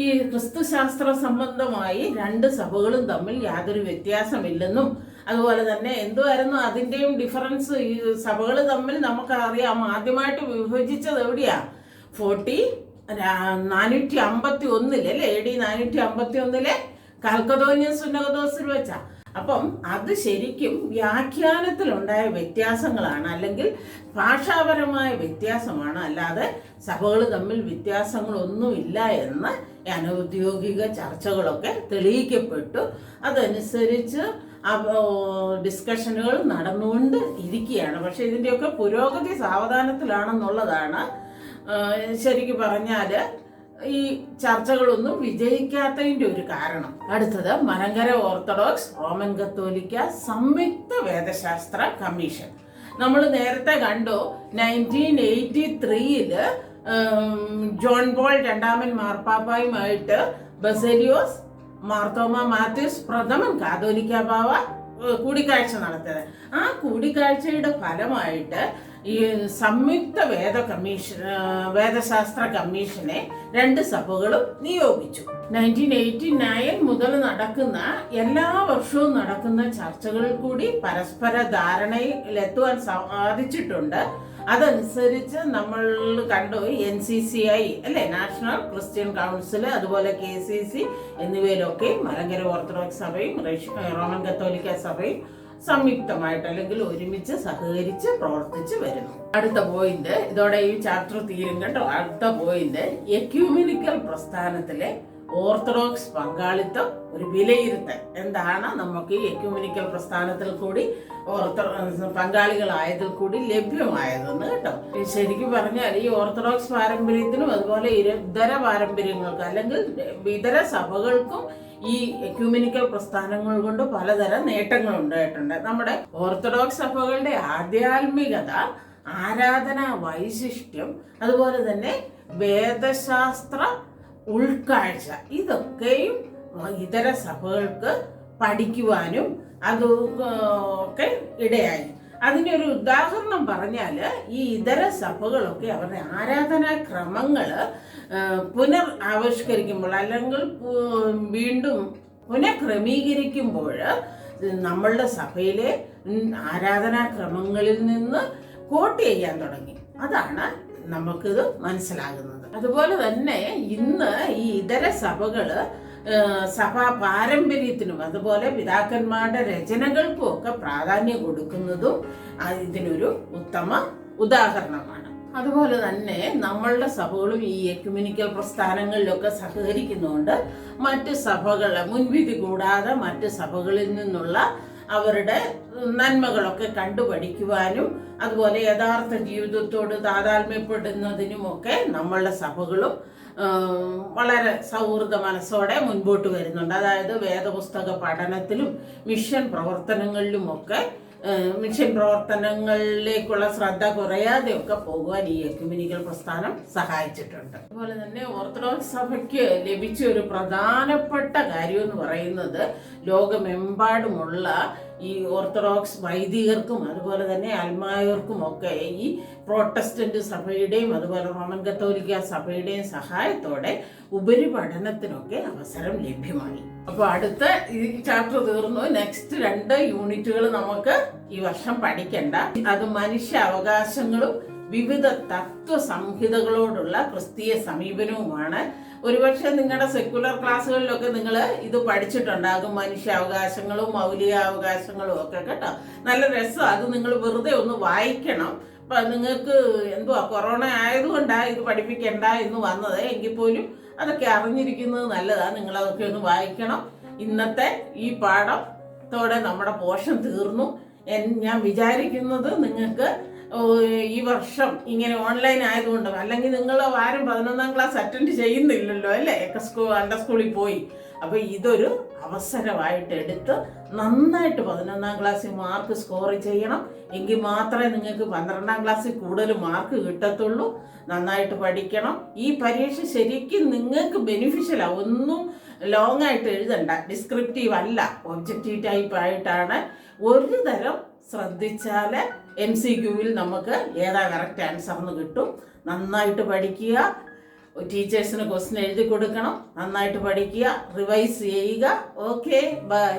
[SPEAKER 4] ഈ ക്രിസ്തുശാസ്ത്ര സംബന്ധമായി 2 സഭകളും തമ്മിൽ യാതൊരു വ്യത്യാസമില്ലെന്നും അതുപോലെ തന്നെ എന്തുവായിരുന്നു അതിൻ്റെയും ഡിഫറൻസ്, ഈ സഭകൾ തമ്മിൽ നമുക്കറിയാം ആദ്യമായിട്ട് വിഭജിച്ചത് എവിടെയാ? 451 അല്ലേ, AD 451 കൽക്കദോന്യ സുന്നഹദോസിൽ വെച്ചാ. അപ്പം അത് ശരിക്കും വ്യാഖ്യാനത്തിലുണ്ടായ വ്യത്യാസങ്ങളാണ്, അല്ലെങ്കിൽ ഭാഷാപരമായ വ്യത്യാസമാണ്, അല്ലാതെ സഭകൾ തമ്മിൽ വ്യത്യാസങ്ങളൊന്നുമില്ല എന്ന് അനൗദ്യോഗിക ചർച്ചകളൊക്കെ തെളിയിക്കപ്പെട്ടു. അതനുസരിച്ച് ഡിസ്കഷനുകൾ നടന്നുകൊണ്ട് ഇരിക്കുകയാണ്. പക്ഷെ ഇതിൻ്റെയൊക്കെ പുരോഗതി സാവധാനത്തിലാണെന്നുള്ളതാണ് ശരിക്കും പറഞ്ഞാൽ ഈ ചർച്ചകളൊന്നും വിജയിക്കാത്തതിൻ്റെ ഒരു കാരണം. അടുത്തത് മലങ്കര ഓർത്തഡോക്സ് റോമൻ കത്തോലിക്ക സംയുക്ത വേദശാസ്ത്ര കമ്മീഷൻ. നമ്മൾ നേരത്തെ കണ്ടു 1983 ജോൺ പോൾ രണ്ടാമൻ മാർപ്പാപ്പായുമായിട്ട് ബസേലിയോസ് മാർത്തോമ മാത്യൂസ് പ്രഥമൻ കാതോലിക്ക ബാവ കൂടിക്കാഴ്ച നടത്തിയത്. ആ കൂടിക്കാഴ്ചയുടെ ഫലമായിട്ട് ഈ സംയുക്ത വേദശാസ്ത്ര കമ്മീഷനെ 2 സഭകളും നിയോഗിച്ചു. 1989 മുതൽ നടക്കുന്ന എല്ലാ വർഷവും നടക്കുന്ന ചർച്ചകളിൽ കൂടി പരസ്പര ധാരണയിലെത്തുവാൻ സാധിച്ചിട്ടുണ്ട്. അതനുസരിച്ച് നമ്മൾ കണ്ടു NCCI അല്ലെ, നാഷണൽ ക്രിസ്ത്യൻ കൗൺസിൽ, അതുപോലെ KCC എന്നിവയിലൊക്കെ മലങ്കര ഓർത്തഡോക്സ് സഭയും റോമൻ കത്തോലിക്ക സഭയും സംയുക്തമായിട്ട് അല്ലെങ്കിൽ ഒരുമിച്ച് സഹകരിച്ച് പ്രവർത്തിച്ച് വരുന്നു. അടുത്ത പോയിന്റ്, ഇതോടെ ഈ ചാപ്റ്റർ തീരും കേട്ടോ. അടുത്ത പോയിന്റ്, എക്യൂമെനിക്കൽ പ്രസ്ഥാനത്തിലെ ഓർത്തഡോക്സ് പങ്കാളിത്തം ഒരു വിലയിരുത്തൽ. എന്താണ് നമുക്ക് ഈ എക്യൂമെനിക്കൽ പ്രസ്ഥാനത്തിൽ കൂടി പങ്കാളികളായതിൽ കൂടി ലഭ്യമായതെന്ന് കേട്ടോ. ശരിക്കും പറഞ്ഞാൽ ഈ ഓർത്തഡോക്സ് പാരമ്പര്യത്തിനും അതുപോലെ ഇതര പാരമ്പര്യങ്ങൾക്കും അല്ലെങ്കിൽ ഇതര സഭകൾക്കും ഈ എക്യൂമെനിക്കൽ പ്രസ്ഥാനങ്ങൾ കൊണ്ട് പലതരം നേട്ടങ്ങൾ ഉണ്ടായിട്ടുണ്ട്. നമ്മുടെ ഓർത്തഡോക്സ് സഭകളുടെ ആധ്യാത്മികത, ആരാധനാ വൈശിഷ്ട്യം, അതുപോലെ തന്നെ വേദശാസ്ത്ര ഉൾക്കാഴ്ച, ഇതൊക്കെയും ഇതര സഭകൾക്ക് പഠിക്കുവാനും അതൊക്കെ ഇടയായി. അതിനൊരു ഉദാഹരണം പറഞ്ഞാൽ ഈ ഇതര സഭകളൊക്കെ അവരുടെ ആരാധനാക്രമങ്ങൾ ആവിഷ്കരിക്കുമ്പോൾ അല്ലെങ്കിൽ വീണ്ടും പുനഃക്രമീകരിക്കുമ്പോൾ നമ്മളുടെ സഭയിലെ ആരാധനാക്രമങ്ങളിൽ നിന്ന് കോട്ട് ചെയ്യാൻ തുടങ്ങി. അതാണ് നമുക്കിത് മനസ്സിലാകുന്നത്. അതുപോലെ തന്നെ ഇന്ന് ഈ ഇതര സഭകള് സഭാ പാരമ്പര്യത്തിനും അതുപോലെ പിതാക്കന്മാരുടെ രചനകൾക്കും ഒക്കെ പ്രാധാന്യം കൊടുക്കുന്നതും ഇതിനൊരു ഉത്തമ ഉദാഹരണമാണ്. അതുപോലെ തന്നെ നമ്മളുടെ സഭകളും ഈ എക്യുമെനിക്കൽ പ്രസ്ഥാനങ്ങളിലൊക്കെ സഹകരിക്കുന്നുണ്ട് മറ്റ് സഭകളെ മുൻവിധി കൂടാതെ മറ്റ് സഭകളിൽ നിന്നുള്ള അവരുടെ നന്മകളൊക്കെ കണ്ടുപഠിക്കുവാനും അതുപോലെ യഥാർത്ഥ ജീവിതത്തോട് താതാത്മ്യപ്പെടുന്നതിനുമൊക്കെ നമ്മളുടെ സഭകളും വളരെ സൗഹൃദ മനസ്സോടെ മുൻപോട്ട് വരുന്നുണ്ട്. അതായത് വേദപുസ്തക പഠനത്തിലും മിഷൻ പ്രവർത്തനങ്ങളിലുമൊക്കെ മിഷൻ പ്രവർത്തനങ്ങളിലേക്കുള്ള ശ്രദ്ധ കുറയാതെയൊക്കെ പോകുവാൻ ഈ എക്യുമെനിക്കൽ പ്രസ്ഥാനം സഹായിച്ചിട്ടുണ്ട്. അതുപോലെ തന്നെ ഓർത്തഡോക്സ് സഭയ്ക്ക് ലഭിച്ച ഒരു പ്രധാനപ്പെട്ട കാര്യം എന്ന് പറയുന്നത് ലോകമെമ്പാടുമുള്ള ഈ ഓർത്തഡോക്സ് വൈദികർക്കും അതുപോലെ തന്നെ അൽമായർക്കും ഒക്കെ ഈ പ്രോട്ടസ്റ്റന്റ് സഭയുടെയും അതുപോലെ റോമൻ കത്തോലിക്ക സഭയുടെയും സഹായത്തോടെ ഉപരിപഠനത്തിനൊക്കെ അവസരം ലഭ്യമായി. അപ്പോൾ അടുത്ത ഈ ചാപ്റ്റർ തീർന്നു. നെക്സ്റ്റ് 2 യൂണിറ്റുകൾ നമുക്ക് ഈ വർഷം പഠിക്കണ്ട. അത് മനുഷ്യ അവകാശങ്ങളും വിവിധ തത്വ സംഹിതകളോടുള്ള ക്രിസ്തീയ സമീപനവുമാണ്. ഒരുപക്ഷെ നിങ്ങളുടെ സെക്യുലർ ക്ലാസ്സുകളിലൊക്കെ നിങ്ങൾ ഇത് പഠിച്ചിട്ടുണ്ടാകും, മനുഷ്യാവകാശങ്ങളും മൗലികാവകാശങ്ങളും ഒക്കെ കേട്ടോ. നല്ല രസം. അത് നിങ്ങൾ വെറുതെ ഒന്ന് വായിക്കണം. അപ്പം നിങ്ങൾക്ക് കൊറോണ ആയതുകൊണ്ടാണ് ഇത് പഠിപ്പിക്കണ്ട എന്ന് വന്നത്. എങ്കിൽ പോലും അതൊക്കെ അറിഞ്ഞിരിക്കുന്നത് നല്ലതാണ്. നിങ്ങളതൊക്കെ ഒന്ന് വായിക്കണം. ഇന്നത്തെ ഈ പാഠത്തോടെ നമ്മുടെ പോർഷൻ തീർന്നു. ഞാൻ വിചാരിക്കുന്നത് നിങ്ങൾക്ക് ഈ വർഷം ഇങ്ങനെ ഓൺലൈൻ ആയതുകൊണ്ട്, അല്ലെങ്കിൽ നിങ്ങൾ വാരം 11ാം ക്ലാസ് അറ്റൻഡ് ചെയ്യുന്നില്ലല്ലോ അല്ലേ, അണ്ടർ സ്കൂളിൽ പോയി. അപ്പോൾ ഇതൊരു അവസരമായിട്ട് എടുത്ത് നന്നായിട്ട് 11ാം ക്ലാസ്സിൽ മാർക്ക് സ്കോർ ചെയ്യണം. എങ്കിൽ മാത്രമേ നിങ്ങൾക്ക് 12ാം ക്ലാസ്സിൽ കൂടുതൽ മാർക്ക് കിട്ടത്തുള്ളൂ. നന്നായിട്ട് പഠിക്കണം. ഈ പരീക്ഷ ശരിക്കും നിങ്ങൾക്ക് ബെനിഫിഷ്യലാണ്. ഒന്നും ലോങ് ആയിട്ട് എഴുതണ്ട. ഡിസ്ക്രിപ്റ്റീവ് അല്ല, ഒബ്ജക്റ്റീവ് ടൈപ്പ് ആയിട്ടാണ്. ഒരു തരം ശ്രദ്ധിച്ചാൽ MCQവിൽ നമുക്ക് ഏതാ കറക്റ്റ് ആൻസർ എന്ന് കിട്ടും. നന്നായിട്ട് പഠിക്കുക. ടീച്ചേഴ്സിന് ക്വസ്റ്റ്യൻ എഴുതി കൊടുക്കണം. നന്നായിട്ട് പഠിക്കുക, റിവൈസ് ചെയ്യുക. Okay, by.